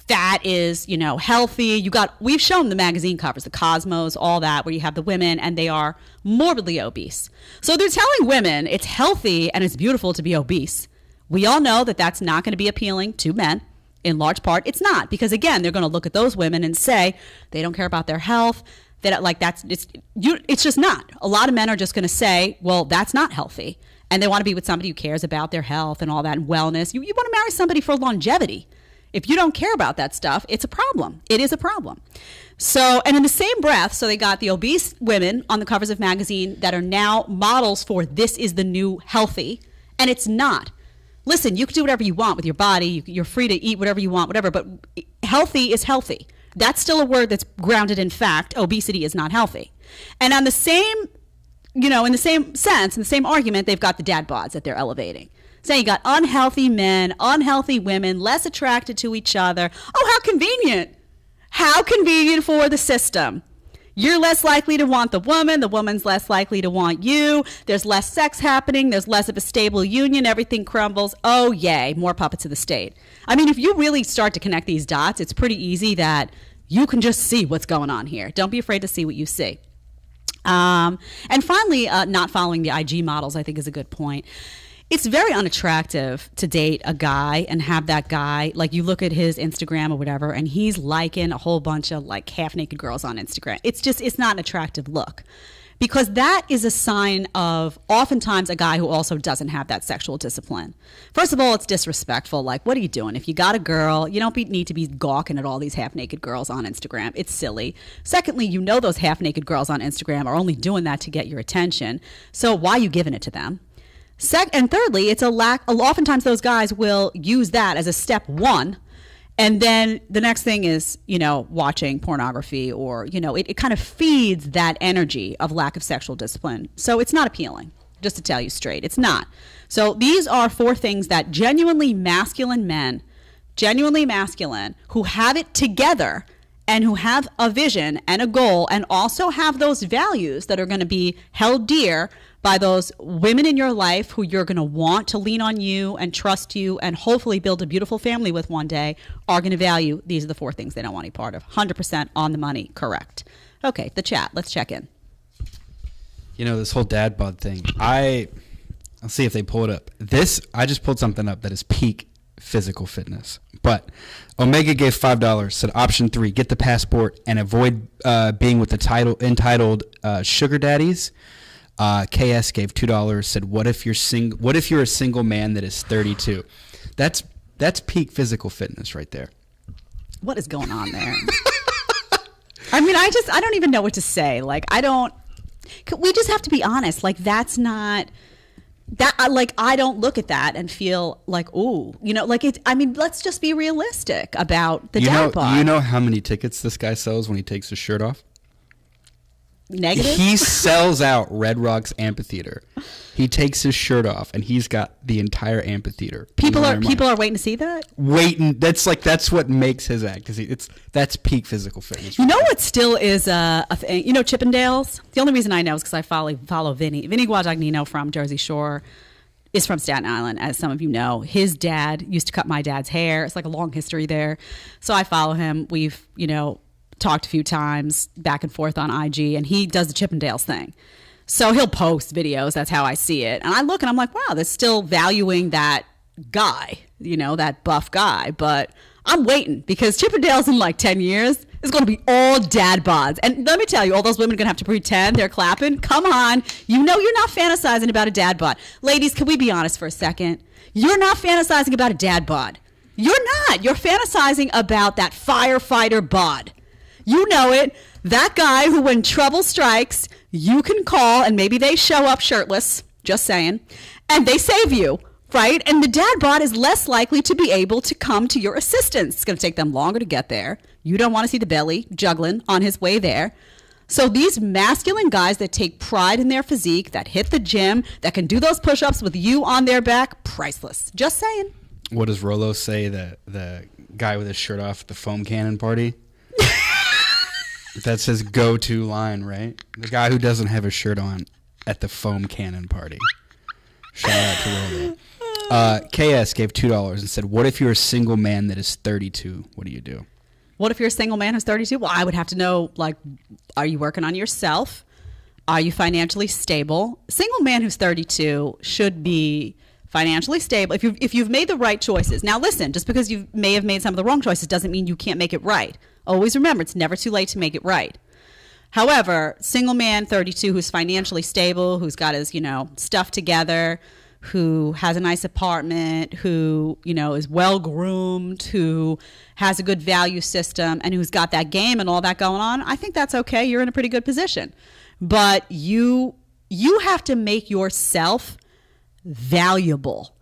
fat is, healthy. We've shown the magazine covers, the Cosmos, all that, where you have the women and they are morbidly obese. So they're telling women it's healthy and it's beautiful to be obese. We all know that that's not going to be appealing to men. In large part, it's not, because again, they're going to look at those women and say they don't care about their health. It's just not. A lot of men are just going to say, well, that's not healthy. And they want to be with somebody who cares about their health and all that and wellness. You want to marry somebody for longevity. If you don't care about that stuff, it's a problem. It is a problem. So, and in the same breath, so they got the obese women on the covers of magazine that are now models for this is the new healthy, and it's not. Listen, you can do whatever you want with your body. You're free to eat whatever you want, whatever, but healthy is healthy. That's still a word that's grounded in fact. Obesity is not healthy. And on the same, in the same sense, in the same argument, they've got the dad bods that they're elevating. So you got unhealthy men, unhealthy women, less attracted to each other. Oh, how convenient. How convenient for the system. You're less likely to want the woman's less likely to want you. There's less sex happening. There's less of a stable union. Everything crumbles. Oh, yay, more puppets of the state. I mean, if you really start to connect these dots, it's pretty easy that you can just see what's going on here. Don't be afraid to see what you see. And finally, not following the IG models, I think, is a good point. It's very unattractive to date a guy and have that guy, like you look at his Instagram or whatever, and he's liking a whole bunch of like half naked girls on Instagram. It's not an attractive look, because that is a sign of oftentimes a guy who also doesn't have that sexual discipline. First of all, it's disrespectful. Like, what are you doing? If you got a girl, you don't need to be gawking at all these half naked girls on Instagram. It's silly. Secondly, those half naked girls on Instagram are only doing that to get your attention. So why are you giving it to them? And thirdly, it's a lack. Oftentimes those guys will use that as a step one. And then the next thing is, watching pornography or, it kind of feeds that energy of lack of sexual discipline. So it's not appealing, just to tell you straight. It's not. So these are 4 things that genuinely masculine men, genuinely masculine, who have it together and who have a vision and a goal and also have those values that are going to be held dear by those women in your life who you're going to want to lean on you and trust you and hopefully build a beautiful family with one day, are going to value. These are the 4 things they don't want any part of. 100% on the money. Correct. Okay, the chat. Let's check in. You know, this whole dad bod thing. I'll see if they pull it up. I just pulled something up that is peak physical fitness. But Omega gave $5, said option 3, get the passport and avoid being with the entitled sugar daddies. KS gave $2, said what if you're a single man that is 32? That's peak physical fitness right there. What is going on there? I mean, I don't even know what to say. Like, we just have to be honest. Like, that's not that, like, I don't look at that and feel like, ooh, you know, like I mean, let's just be realistic about the dad bod. You know how many tickets this guy sells when he takes his shirt off? Negative? He sells out Red Rocks Amphitheater. He takes his shirt off, and he's got the entire amphitheater. People are waiting to see that? Waiting. That's what makes his act. That's peak physical fitness. You know what still is a thing? You know Chippendales? The only reason I know is because I follow Vinny. Vinny Guadagnino from Jersey Shore is from Staten Island, as some of you know. His dad used to cut my dad's hair. It's like a long history there. So I follow him. We've, talked a few times back and forth on IG, and he does the Chippendales thing. So he'll post videos. That's how I see it. And I look and I'm like, wow, they're still valuing that guy, that buff guy. But I'm waiting because Chippendales in like 10 years is going to be all dad bods. And let me tell you, all those women are going to have to pretend they're clapping. Come on. You're not fantasizing about a dad bod. Ladies, can we be honest for a second? You're not fantasizing about a dad bod. You're not. You're fantasizing about that firefighter bod. You know it. That guy who, when trouble strikes, you can call and maybe they show up shirtless, just saying, and they save you, right? And the dad bod is less likely to be able to come to your assistance. It's going to take them longer to get there. You don't want to see the belly juggling on his way there. So these masculine guys that take pride in their physique, that hit the gym, that can do those push-ups with you on their back, priceless. Just saying. What does Rolo say, the guy with his shirt off at the foam cannon party? That's his go-to line, right? The guy who doesn't have his shirt on at the foam cannon party. Shout out to Rolo. KS gave $2 and said, what if you're a single man that is 32? What do you do? What if you're a single man who's 32? Well, I would have to know, like, are you working on yourself? Are you financially stable? Single man who's 32 should be financially stable if you've made the right choices. Now, listen, just because you may have made some of the wrong choices doesn't mean you can't make it right. Always remember, it's never too late to make it right. However, single man, 32, who's financially stable, who's got his, stuff together, who has a nice apartment, who, is well-groomed, who has a good value system, and who's got that game and all that going on, I think that's okay. You're in a pretty good position. But you have to make yourself valuable.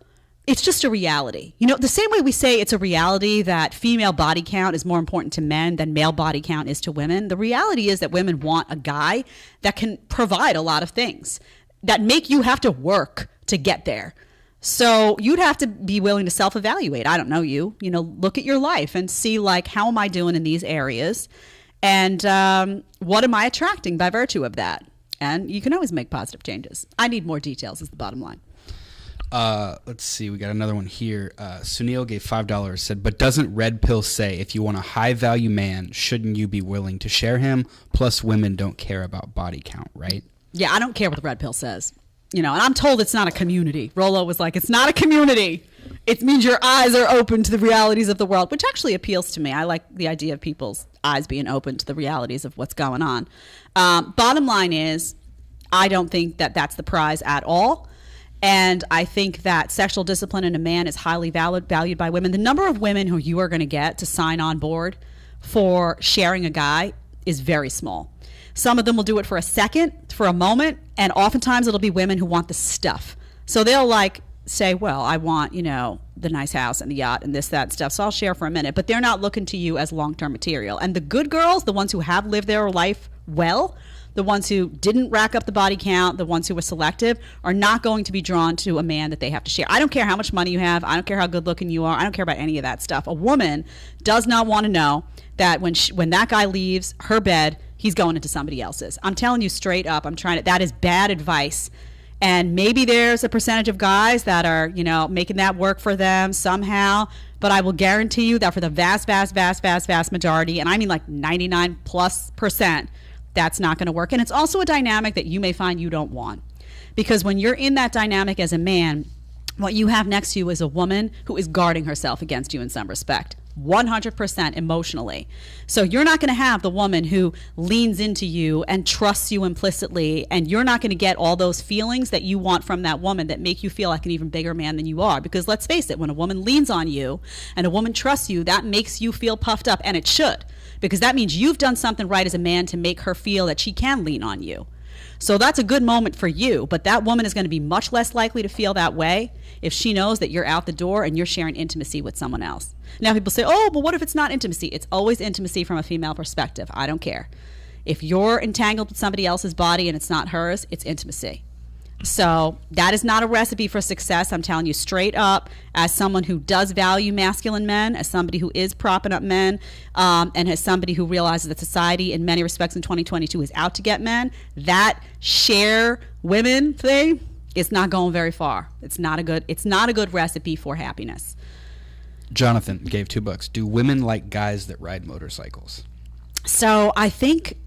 It's just a reality. The same way we say it's a reality that female body count is more important to men than male body count is to women. The reality is that women want a guy that can provide a lot of things that make you have to work to get there. So you'd have to be willing to self-evaluate. I don't know you. Look at your life and see, like, how am I doing in these areas? And what am I attracting by virtue of that? And you can always make positive changes. I need more details is the bottom line. Let's see. We got another one here. Sunil gave $5, said, but doesn't Red Pill say if you want a high value man, shouldn't you be willing to share him? Plus women don't care about body count, right? Yeah, I don't care what the Red Pill says. And I'm told it's not a community. Rolo was like, it's not a community. It means your eyes are open to the realities of the world, which actually appeals to me. I like the idea of people's eyes being open to the realities of what's going on. Bottom line is, I don't think that that's the prize at all. And I think that sexual discipline in a man is highly valued by women. The number of women who you are going to get to sign on board for sharing a guy is very small. Some of them will do it for a second, for a moment, and oftentimes it'll be women who want the stuff. So they'll say, well, I want, the nice house and the yacht and this, that stuff, so I'll share for a minute. But they're not looking to you as long-term material. And the good girls, the ones who have lived their life well, the ones who didn't rack up the body count, the ones who were selective, are not going to be drawn to a man that they have to share. I don't care how much money you have. I don't care how good looking you are. I don't care about any of that stuff. A woman does not want to know that when that guy leaves her bed, he's going into somebody else's. I'm telling you straight up, that is bad advice. And maybe there's a percentage of guys that are, making that work for them somehow. But I will guarantee you that for the vast, vast, vast, vast, vast majority, and I mean like 99+%, that's not going to work. And it's also a dynamic that you may find you don't want. Because when you're in that dynamic as a man, what you have next to you is a woman who is guarding herself against you in some respect. 100% emotionally. So you're not going to have the woman who leans into you and trusts you implicitly, and you're not going to get all those feelings that you want from that woman that make you feel like an even bigger man than you are. Because let's face it, when a woman leans on you and a woman trusts you, that makes you feel puffed up, and it should, because that means you've done something right as a man to make her feel that she can lean on you. So that's a good moment for you, but that woman is going to be much less likely to feel that way if she knows that you're out the door and you're sharing intimacy with someone else. Now people say, oh, but what if it's not intimacy? It's always intimacy from a female perspective. I don't care. If you're entangled with somebody else's body and it's not hers, it's intimacy. So that is not a recipe for success. I'm telling you straight up, as someone who does value masculine men, as somebody who is propping up men, and as somebody who realizes that society in many respects in 2022 is out to get men, that share women thing is not going very far. It's not a good recipe for happiness. Jonathan gave $2. Do women like guys that ride motorcycles? So I think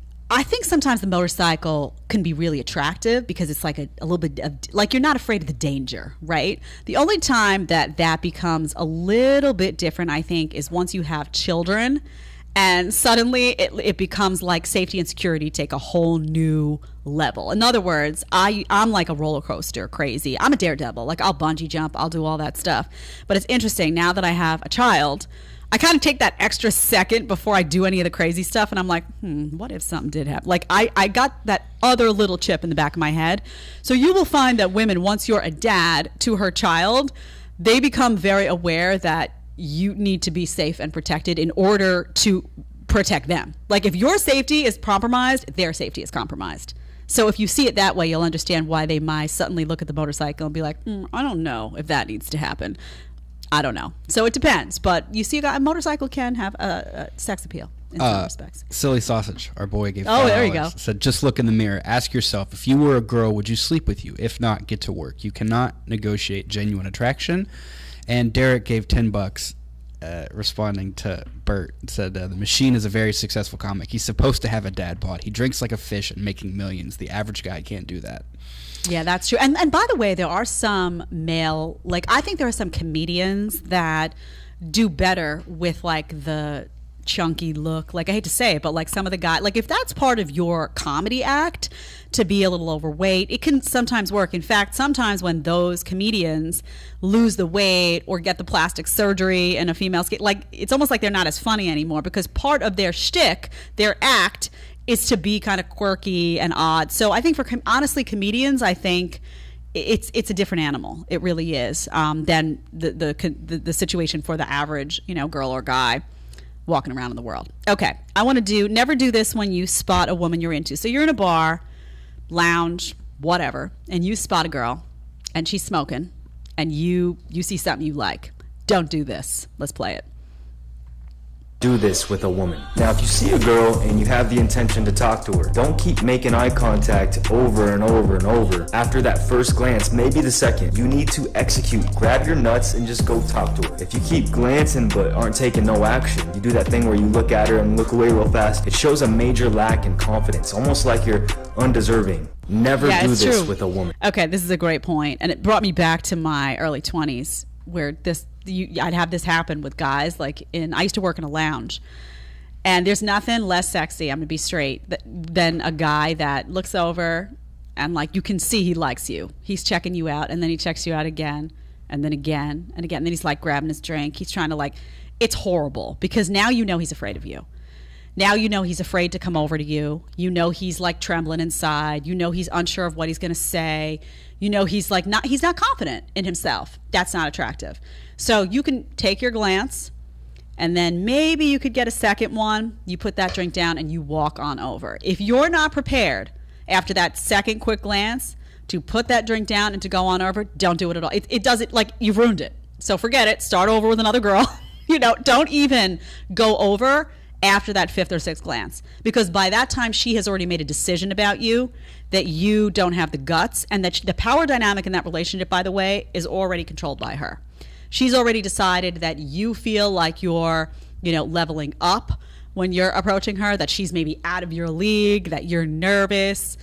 sometimes the motorcycle can be really attractive because it's like a little bit of, like, you're not afraid of the danger, right? The only time that becomes a little bit different, I think, is once you have children, and suddenly it becomes like safety and security take a whole new level. In other words, I'm like a roller coaster crazy. I'm a daredevil. Like, I'll bungee jump, I'll do all that stuff. But it's interesting, now that I have a child, I kind of take that extra second before I do any of the crazy stuff, and I'm like, what if something did happen? Like, I got that other little chip in the back of my head. So you will find that women, once you're a dad to her child, they become very aware that you need to be safe and protected in order to protect them. Like, if your safety is compromised, their safety is compromised. So if you see it that way, you'll understand why they might suddenly look at the motorcycle and be like, I don't know if that needs to happen. I don't know. So it depends. But you see, a motorcycle can have a sex appeal in some respects. Silly Sausage, our boy, gave $5. Oh, there you go. Said, just look in the mirror. Ask yourself, if you were a girl, would you sleep with you? If not, get to work. You cannot negotiate genuine attraction. And Derek gave $10, responding to Bert. Said, the Machine is a very successful comic. He's supposed to have a dad bod. He drinks like a fish and making millions. The average guy can't do that. Yeah, that's true. And by the way, there are some male, like, I think there are some comedians that do better with like the chunky look. Like, I hate to say it, but like some of the guys, like, if that's part of your comedy act, to be a little overweight, it can sometimes work. In fact, sometimes when those comedians lose the weight or get the plastic surgery in a female skin, like, it's almost like they're not as funny anymore, because part of their shtick, their act, is to be kind of quirky and odd. So I think for honestly comedians, I think it's a different animal. It really is, than the situation for the average, girl or guy walking around in the world. Okay, I want to never do this when you spot a woman you're into. So you're in a bar, lounge, whatever, and you spot a girl and she's smoking, and you see something you like. Don't do this. Let's play it. Do this with a woman. Now, if you see a girl and you have the intention to talk to her, don't keep making eye contact over and over and over. After that first glance, maybe the second, you need to execute. Grab your nuts and just go talk to her. If you keep glancing but aren't taking no action, you do that thing where you look at her and look away real fast, it shows a major lack in confidence, almost like you're undeserving. Never do this with a woman. Okay, this is a great point, and it brought me back to my early 20s, where I'd have this happen with guys. Like, I used to work in a lounge, and there's nothing less sexy, I'm gonna be straight, than a guy that looks over and, like, you can see he likes you. He's checking you out, and then he checks you out again, and then again and again. And then he's like grabbing his drink. He's trying to, like, it's horrible, because now he's afraid of you. Now he's afraid to come over to you. He's like trembling inside. He's unsure of what he's gonna say. He's not confident in himself. That's not attractive. So you can take your glance, and then maybe you could get a second one. You put that drink down and you walk on over. If you're not prepared after that second quick glance to put that drink down and to go on over, don't do it at all. It does it, like, you've ruined it. So forget it. Start over with another girl. Don't even go over after that fifth or sixth glance, because by that time she has already made a decision about you that you don't have the guts, and that the power dynamic in that relationship, by the way, is already controlled by her. She's already decided that you feel like you're, leveling up when you're approaching her, that she's maybe out of your league, that you're nervous.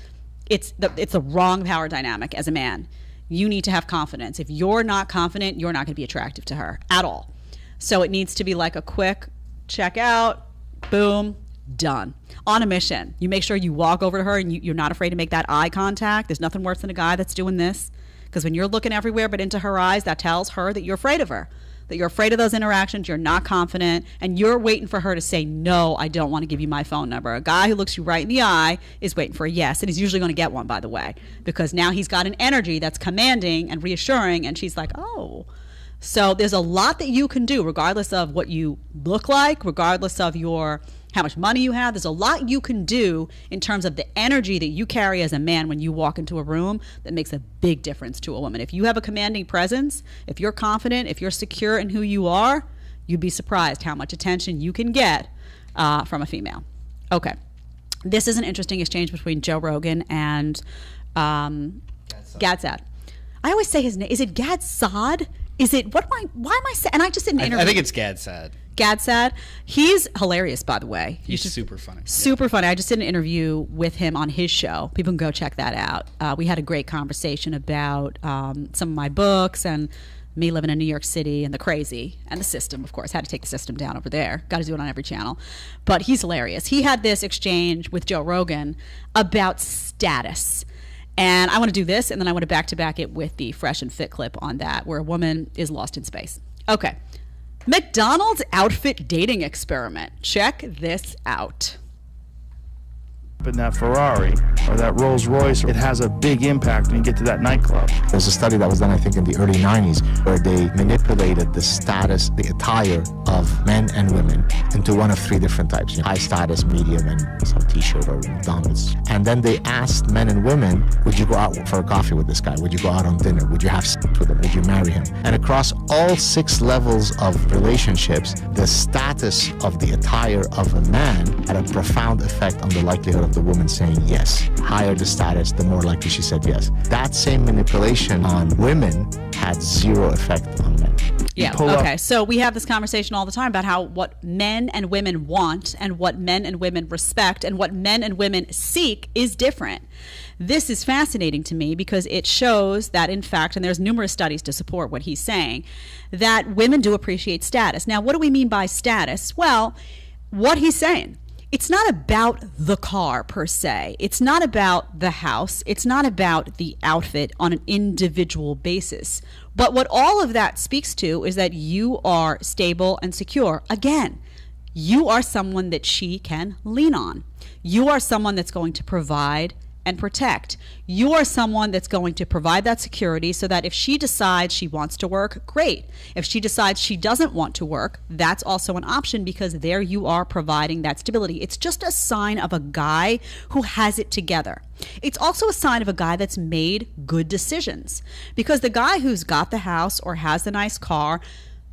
It's the wrong power dynamic as a man. You need to have confidence. If you're not confident, you're not going to be attractive to her at all. So it needs to be like a quick check out, boom, done. On a mission. You make sure you walk over to her and you're not afraid to make that eye contact. There's nothing worse than a guy that's doing this, because when you're looking everywhere but into her eyes, that tells her that you're afraid of her, that you're afraid of those interactions, you're not confident, and you're waiting for her to say, no, I don't want to give you my phone number. A guy who looks you right in the eye is waiting for a yes, and he's usually going to get one, by the way, because now he's got an energy that's commanding and reassuring, and she's like, oh. So there's a lot that you can do, regardless of what you look like, regardless of how much money you have. There's a lot you can do in terms of the energy that you carry as a man when you walk into a room that makes a big difference to a woman. If you have a commanding presence, if you're confident, if you're secure in who you are, you'd be surprised how much attention you can get from a female. Okay. This is an interesting exchange between Joe Rogan and Gad Saad. I always say his name. Is it Gad Saad? Is it, why am I saying, and I just did an interview. I think it's Gad Saad. Gad Saad. He's hilarious, by the way. He's super funny. Super funny. I just did an interview with him on his show. People can go check that out. We had a great conversation about some of my books and me living in New York City and the crazy and the system, of course. Had to take the system down over there. Got to do it on every channel. But he's hilarious. He had this exchange with Joe Rogan about status. And I want to do this, and then I want to back-to-back it with the Fresh and Fit clip on that, where a woman is lost in space. Okay. McDonald's outfit dating experiment. Check this out. In that Ferrari or that Rolls Royce, it has a big impact when you get to that nightclub. There's a study that was done, I think, in the early 90s, where they manipulated the status, the attire of men and women into one of three different types: high status, medium, and some t-shirt or McDonald's. And then they asked men and women, would you go out for a coffee with this guy? Would you go out on dinner? Would you have sex with him? Would you marry him? And across all 6 levels of relationships, the status of the attire of a man had a profound effect on the likelihood of the woman saying yes. Higher the status, the more likely she said yes. That same manipulation on women had 0 effect on men. Yeah, okay. So we have this conversation all the time about what men and women want and what men and women respect and what men and women seek is different. This is fascinating to me because it shows that, in fact, and there's numerous studies to support what he's saying, that women do appreciate status. Now, what do we mean by status? Well, what he's saying, it's not about the car per se. It's not about the house. It's not about the outfit on an individual basis. But what all of that speaks to is that you are stable and secure. Again, you are someone that she can lean on. You are someone that's going to provide and protect. You are someone that's going to provide that security so that if she decides she wants to work, great. If she decides she doesn't want to work, that's also an option, because there you are providing that stability. It's just a sign of a guy who has it together. It's also a sign of a guy that's made good decisions, because the guy who's got the house or has the nice car,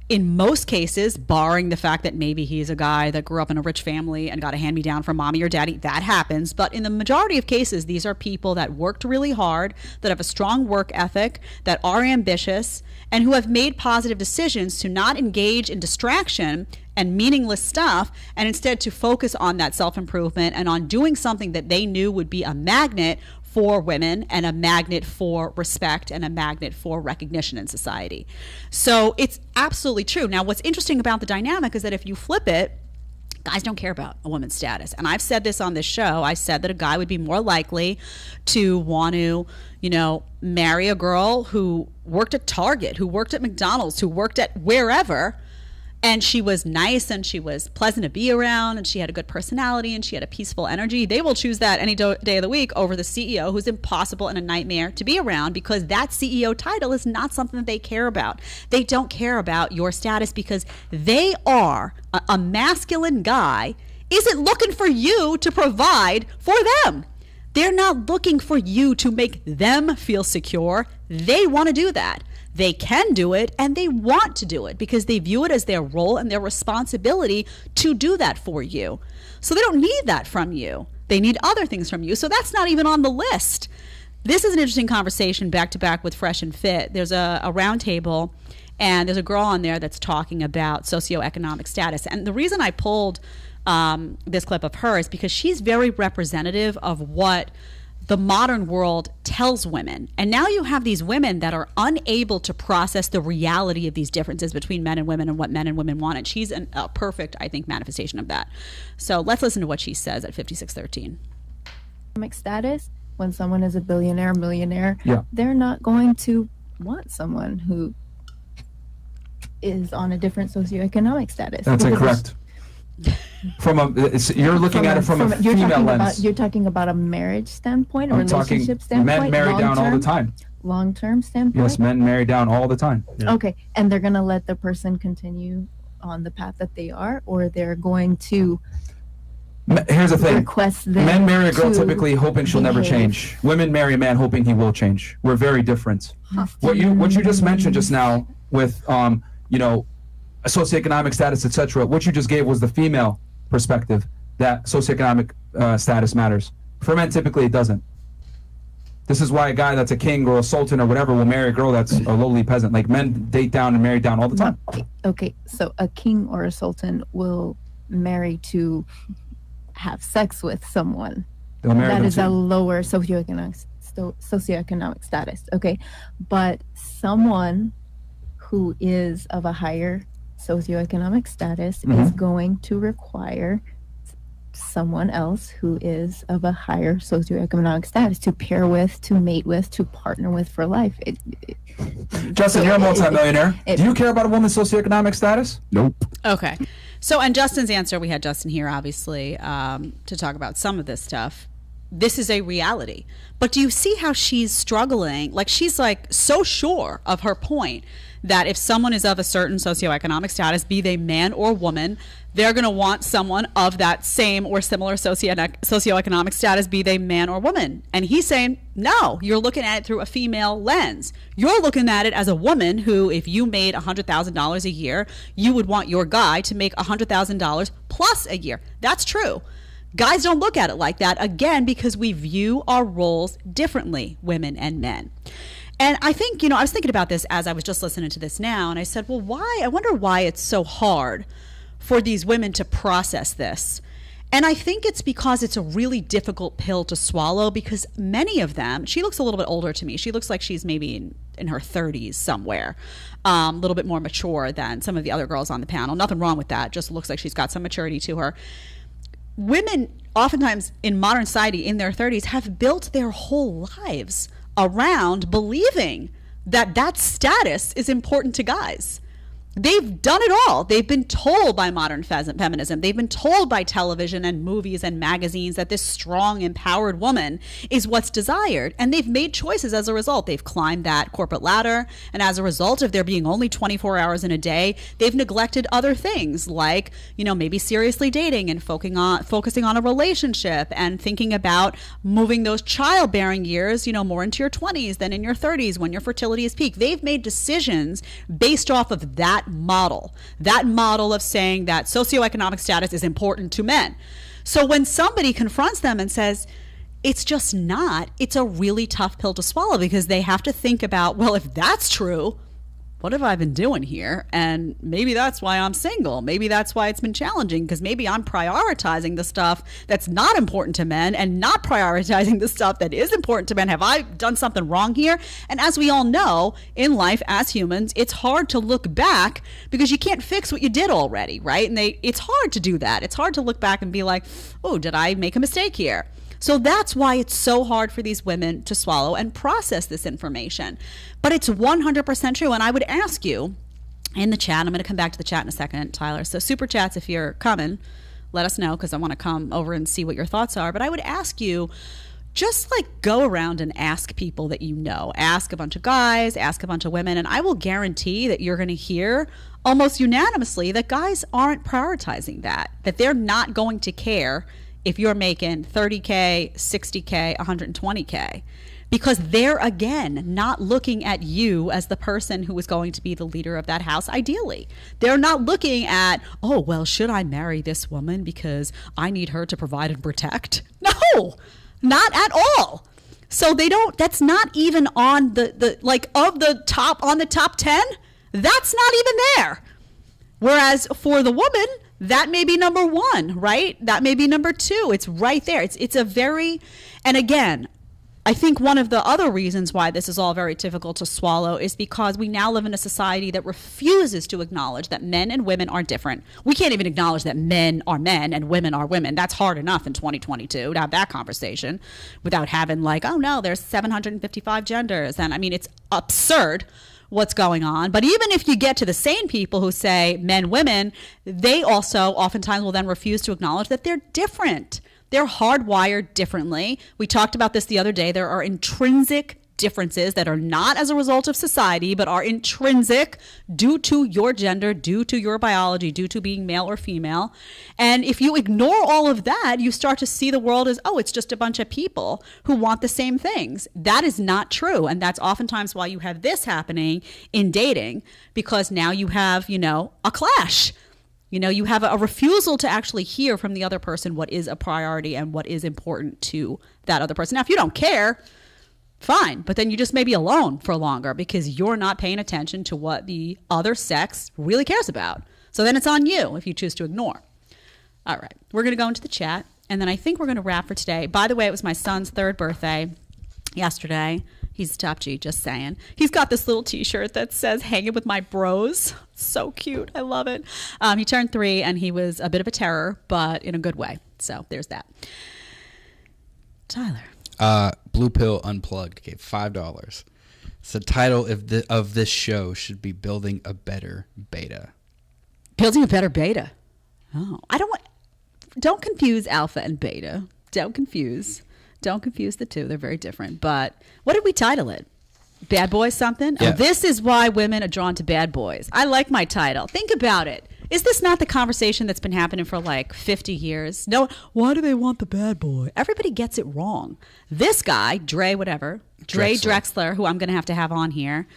in most cases, barring the fact that maybe he's a guy that grew up in a rich family and got a hand-me-down from mommy or daddy, that happens. But in the majority of cases, these are people that worked really hard, that have a strong work ethic, that are ambitious, and who have made positive decisions to not engage in distraction and meaningless stuff, and instead to focus on that self-improvement and on doing something that they knew would be a magnet for women and a magnet for respect and a magnet for recognition in society. So it's absolutely true. Now, what's interesting about the dynamic is that if you flip it, guys don't care about a woman's status. And I've said this on this show. I said that a guy would be more likely to want to, marry a girl who worked at Target, who worked at McDonald's, who worked at wherever, and she was nice and she was pleasant to be around and she had a good personality and she had a peaceful energy. They will choose that any day of the week over the CEO, who's impossible and a nightmare to be around, because that CEO title is not something that they care about. They don't care about your status because they are a masculine guy isn't looking for you to provide for them. They're not looking for you to make them feel secure. They want to do that. They can do it, and they want to do it because they view it as their role and their responsibility to do that for you. So they don't need that from you. They need other things from you. So that's not even on the list. This is an interesting conversation back to back with Fresh and Fit. There's a round table, and there's a girl on there that's talking about socioeconomic status. And the reason I pulled this clip of her is because she's very representative of what the modern world tells women. And now you have these women that are unable to process the reality of these differences between men and women and what men and women want. And she's a perfect, I think, manifestation of that. So let's listen to what she says at 5613. Economic status, when someone is a billionaire, millionaire, Yeah. they're not going to want someone who is on a different socioeconomic status. That's Because incorrect. You're looking at it from a you're female talking lens. you're talking about a marriage standpoint, a I'm talking relationship standpoint, men marry down all the time. long-term standpoint. Yes, men marry down all the time. Yeah. Okay, and they're gonna let the person continue on the path that they are, or they're going to Here's the thing. request them. Men marry a girl to typically hoping she'll never behave. change. Women marry a man hoping he will change. We're very different. What you just mentioned just now with socioeconomic status, etc. What you just gave was the female perspective that socioeconomic status matters. For men, typically it doesn't. This is why a guy that's a king or a sultan or whatever will marry a girl that's a lowly peasant. Like, men date down and marry down all the time. Okay, so a king or a sultan will marry to have sex with someone They'll marry that them is a too. lower socioeconomic status. Okay, but someone who is of a higher socioeconomic status is going to require someone else who is of a higher socioeconomic status to pair with, to mate with, to partner with for life. Justin, you're a multimillionaire. Do you care about a woman's socioeconomic status? Nope. Okay. So, and Justin's answer, we had Justin here, obviously, to talk about some of this stuff. This is a reality. But do you see how she's struggling? Like, she's like so sure of her point that if someone is of a certain socioeconomic status, be they man or woman, they're going to want someone of that same or similar socioeconomic status, be they man or woman. And he's saying, no, you're looking at it through a female lens. You're looking at it as a woman who, if you made $100,000 a year, you would want your guy to make $100,000 plus a year. That's true. Guys don't look at it like that, again, because we view our roles differently, women and men. And I think, I was thinking about this as I was just listening to this now, and I said, well, why? I wonder why it's so hard for these women to process this. And I think it's because it's a really difficult pill to swallow, because many of them, she looks a little bit older to me. She looks like she's maybe in her 30s somewhere, a little bit more mature than some of the other girls on the panel. Nothing wrong with that. Just looks like she's got some maturity to her. Women, oftentimes in modern society in their 30s, have built their whole lives around believing that that status is important to guys. They've done it all. They've been told by modern feminism. They've been told by television and movies and magazines that this strong, empowered woman is what's desired. And they've made choices as a result. They've climbed that corporate ladder. And as a result of there being only 24 hours in a day, they've neglected other things like, maybe seriously dating and focusing on a relationship and thinking about moving those childbearing years, more into your 20s than in your 30s when your fertility is peak. They've made decisions based off of that model of saying that socioeconomic status is important to men. So when somebody confronts them and says, it's just not, it's a really tough pill to swallow, because they have to think about, well, if that's true, what have I been doing here? And maybe that's why I'm single. Maybe that's why it's been challenging, because maybe I'm prioritizing the stuff that's not important to men and not prioritizing the stuff that is important to men. Have I done something wrong here? And as we all know, in life as humans, it's hard to look back because you can't fix what you did already, right? And it's hard to do that. It's hard to look back and be like, oh, did I make a mistake here? So that's why it's so hard for these women to swallow and process this information. But it's 100% true. And I would ask you in the chat, I'm going to come back to the chat in a second, Tyler. So super chats, if you're coming, let us know, because I want to come over and see what your thoughts are. But I would ask you, just go around and ask people that you know. Ask a bunch of guys, ask a bunch of women, and I will guarantee that you're going to hear almost unanimously that guys aren't prioritizing that they're not going to care if you're making 30K, 60K, 120K. Because they're, again, not looking at you as the person who is going to be the leader of that house, ideally. They're not looking at, oh, well, should I marry this woman because I need her to provide and protect? No, not at all. So they don't, that's not even on the like, of the top, on the top 10, that's not even there. Whereas for the woman, that may be number one, right? That may be number two. It's right there. It's a very, and again, I think one of the other reasons why this is all very difficult to swallow is because we now live in a society that refuses to acknowledge that men and women are different. We can't even acknowledge that men are men and women are women. That's hard enough in 2022 to have that conversation without having like, oh no, there's 755 genders. And I mean, it's absurd what's going on. But even if you get to the sane people who say men, women, they also oftentimes will then refuse to acknowledge that they're different. They're hardwired differently. We talked about this the other day. There are intrinsic differences that are not as a result of society, but are intrinsic due to your gender, due to your biology, due to being male or female. And if you ignore all of that, you start to see the world as, oh, it's just a bunch of people who want the same things. That is not true. And that's oftentimes why you have this happening in dating, because now you have, a clash. You have a refusal to actually hear from the other person what is a priority and what is important to that other person. Now, if you don't care, fine, but then you just may be alone for longer because you're not paying attention to what the other sex really cares about. So then it's on you if you choose to ignore. All right, we're going to go into the chat, and then I think we're going to wrap for today. By the way, it was my son's 3rd birthday yesterday. He's top G, just saying. He's got this little t-shirt that says, hanging with my bros. So cute. I love it. He turned 3, and he was a bit of a terror, but in a good way. So there's that. Tyler. Blue Pill Unplugged gave $5. So the title of this show should be Building a Better Beta. Building a Better Beta. Oh, don't confuse alpha and beta. Don't confuse the two. They're very different. But what did we title it? Bad boys something? Yeah. Oh, this is why women are drawn to bad boys. I like my title. Think about it. Is this not the conversation that's been happening for like 50 years? No, why do they want the bad boy? Everybody gets it wrong. This guy, Dre Drexler, who I'm going to have on here,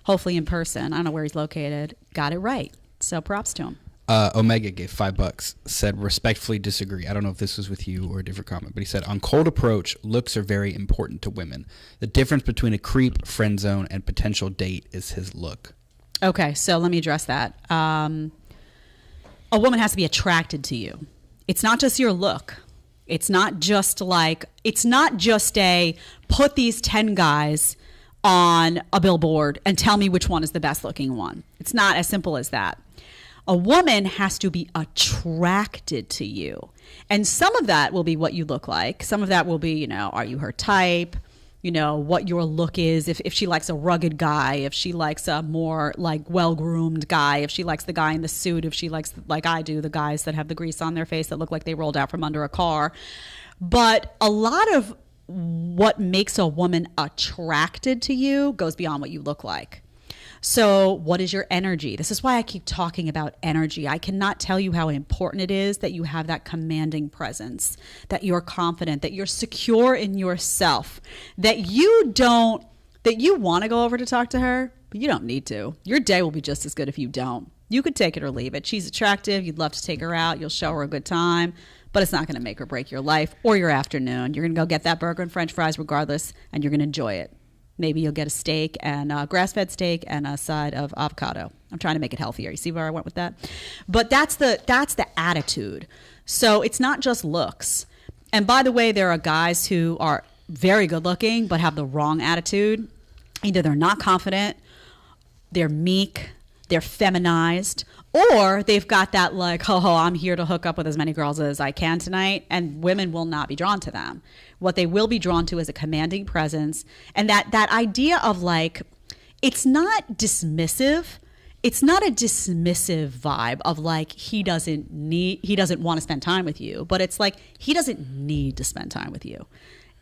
hopefully in person. I don't know where he's located. Got it right. So props to him. Omega gave $5, said respectfully disagree. I don't know if this was with you or a different comment, but he said on Cold Approach, looks are very important to women. The difference between a creep, friend zone, and potential date is his look. Okay, so let me address that. A woman has to be attracted to you. It's not just your look. It's not just a put these 10 guys on a billboard and tell me which one is the best looking one. It's not as simple as that. A woman has to be attracted to you. And some of that will be what you look like. Some of that will be, are you her type? What your look is. If she likes a rugged guy, if she likes a more like well-groomed guy, if she likes the guy in the suit, if she likes, like I do, the guys that have the grease on their face that look like they rolled out from under a car. But a lot of what makes a woman attracted to you goes beyond what you look like. So what is your energy? This is why I keep talking about energy. I cannot tell you how important it is that you have that commanding presence, that you're confident, that you're secure in yourself, that you want to go over to talk to her, but you don't need to. Your day will be just as good if you don't. You could take it or leave it. She's attractive. You'd love to take her out. You'll show her a good time, but it's not going to make or break your life or your afternoon. You're going to go get that burger and French fries regardless, and you're going to enjoy it. Maybe you'll get a steak and a grass-fed steak and a side of avocado. I'm trying to make it healthier. You see where I went with that? But that's the attitude. So it's not just looks. And by the way, there are guys who are very good looking but have the wrong attitude. Either they're not confident, they're meek, they're feminized, or they've got that like, I'm here to hook up with as many girls as I can tonight, and women will not be drawn to them. What they will be drawn to is a commanding presence, and that idea of like, it's not dismissive. It's not a dismissive vibe of like, he doesn't want to spend time with you, but it's like, he doesn't need to spend time with you.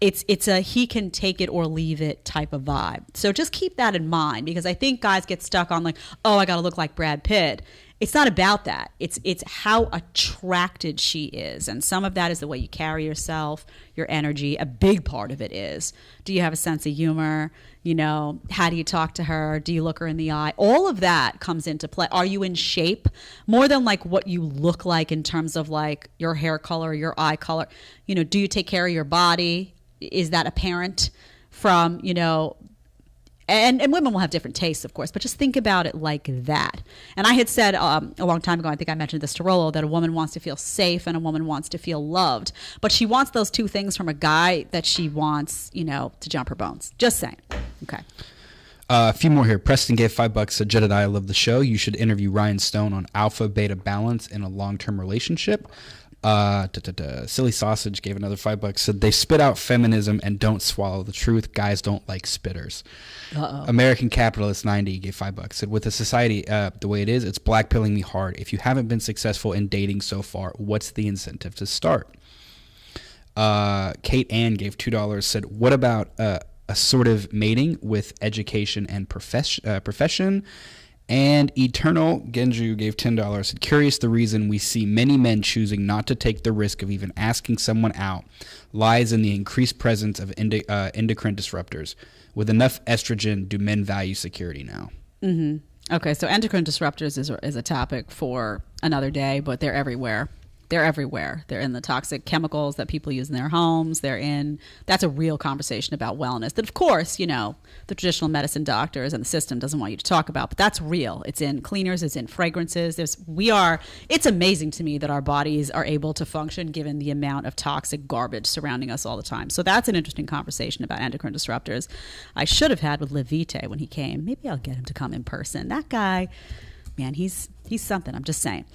It's a he can take it or leave it type of vibe. So just keep that in mind, because I think guys get stuck on like, I got to look like Brad Pitt. it's not about that. It's how attracted she is. And some of that is the way you carry yourself, your energy. A big part of it is, do you have a sense of humor? You know, how do you talk to her? Do you look her in the eye? All of that comes into play. Are you in shape? More than like what you look like in terms of like your hair color, your eye color. You know, do you take care of your body? Is that apparent from, you know, and women will have different tastes, of course, but just think about it like that. And I had said a long time ago, I think I mentioned this to Rollo, that a woman wants to feel safe and a woman wants to feel loved. But she wants those two things from a guy that she wants, you know, to jump her bones. Just saying. Okay. A few more here. Preston gave $5, said, Jedediah, love the show. You should interview Ryan Stone on alpha beta balance in a long-term relationship. Silly Sausage gave another $5, said, they spit out feminism and don't swallow the truth. Guys don't like spitters. American Capitalist 90 gave $5, said, with the society the way it is, it's blackpilling me hard. If you haven't been successful in dating so far, what's the incentive to start? Kate Ann gave $2, said, what about assortive mating with education and profession? And Eternal Genju gave $10, said, curious the reason we see many men choosing not to take the risk of even asking someone out lies in the increased presence of endocrine disruptors. With enough estrogen, do men value security now? Mm-hmm. Okay, so endocrine disruptors is a topic for another day, but they're everywhere. They're everywhere. They're in the toxic chemicals that people use in their homes. That's a real conversation about wellness that, of course, you know, the traditional medicine doctors and the system doesn't want you to talk about, but that's real. It's in cleaners, it's in fragrances. It's amazing to me that our bodies are able to function given the amount of toxic garbage surrounding us all the time. So that's an interesting conversation about endocrine disruptors I should have had with Liv Vitae when he came. Maybe I'll get him to come in person. That guy, man, he's something. I'm just saying.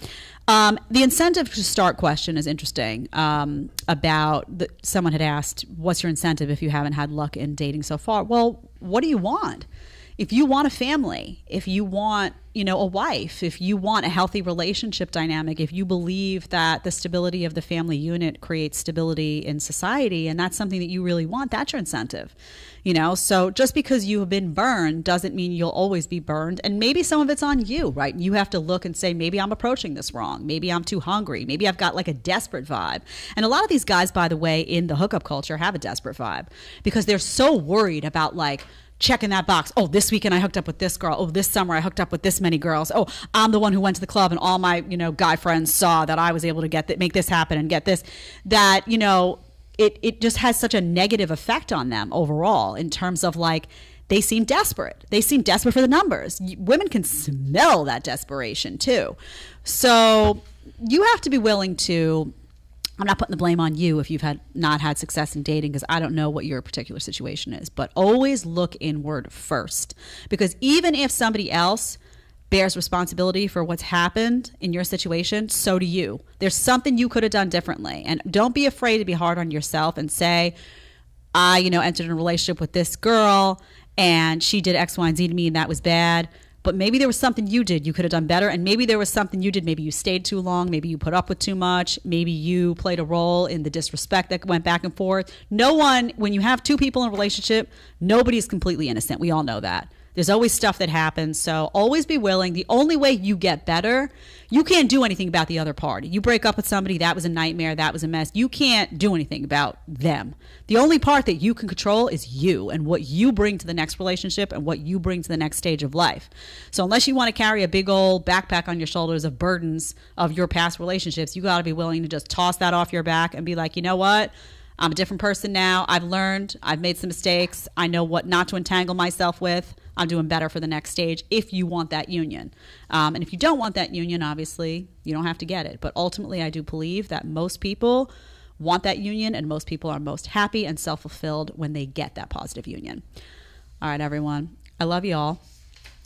The incentive to start question is interesting. Someone had asked, what's your incentive if you haven't had luck in dating so far? Well, what do you want? If you want a family, if you want, you know, a wife, if you want a healthy relationship dynamic, if you believe that the stability of the family unit creates stability in society, and that's something that you really want, that's your incentive. You know, so just because you have been burned doesn't mean you'll always be burned. And maybe some of it's on you, right? You have to look and say, maybe I'm approaching this wrong. Maybe I'm too hungry. Maybe I've got like a desperate vibe. And a lot of these guys, by the way, in the hookup culture have a desperate vibe because they're so worried about like checking that box. Oh, this weekend I hooked up with this girl. Oh, this summer I hooked up with this many girls. Oh, I'm the one who went to the club and all my, you know, guy friends saw that I was able to make this happen and get this, that, you know, it just has such a negative effect on them overall in terms of like, they seem desperate. They seem desperate for the numbers. Women can smell that desperation too. So you have to be willing to, I'm not putting the blame on you if you've not had success in dating because I don't know what your particular situation is, but always look inward first, because even if somebody else bears responsibility for what's happened in your situation, so do you. There's something you could have done differently. And don't be afraid to be hard on yourself and say, I, you know, entered in a relationship with this girl and she did X, Y, and Z to me and that was bad. But maybe there was something you did you could have done better. And maybe there was something you did. Maybe you stayed too long. Maybe you put up with too much. Maybe you played a role in the disrespect that went back and forth. No one, when you have two people in a relationship, nobody is completely innocent. We all know that. There's always stuff that happens. So always be willing. The only way you get better, you can't do anything about the other party. You break up with somebody, that was a nightmare, that was a mess. You can't do anything about them. The only part that you can control is you and what you bring to the next relationship and what you bring to the next stage of life. So unless you want to carry a big old backpack on your shoulders of burdens of your past relationships, you got to be willing to just toss that off your back and be like, you know what? I'm a different person now. I've learned. I've made some mistakes. I know what not to entangle myself with. I'm doing better for the next stage if you want that union. And if you don't want that union, obviously, you don't have to get it. But ultimately, I do believe that most people want that union and most people are most happy and self-fulfilled when they get that positive union. All right, everyone. I love you all.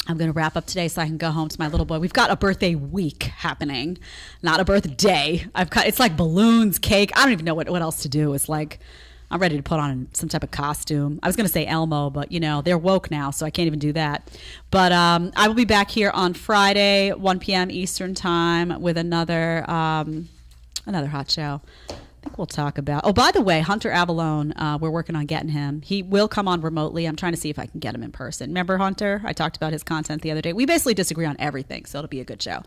I'm going to wrap up today so I can go home to my little boy. We've got a birthday week happening, not a birthday. It's like balloons, cake. I don't even know what else to do. It's like I'm ready to put on some type of costume. I was going to say Elmo, but, you know, they're woke now, so I can't even do that. But I will be back here on Friday, 1 p.m. Eastern time with another hot show. I think we'll talk about. Oh, by the way, Hunter Avallone, we're working on getting him. He will come on remotely. I'm trying to see if I can get him in person. Remember Hunter? I talked about his content the other day. We basically disagree on everything, so it'll be a good show.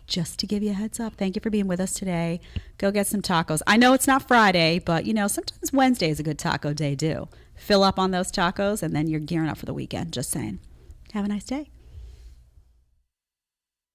Just to give you a heads up, thank you for being with us today. Go get some tacos. I know it's not Friday, but sometimes Wednesday is a good taco day too. Fill up on those tacos, and then you're gearing up for the weekend. Just saying. Have a nice day.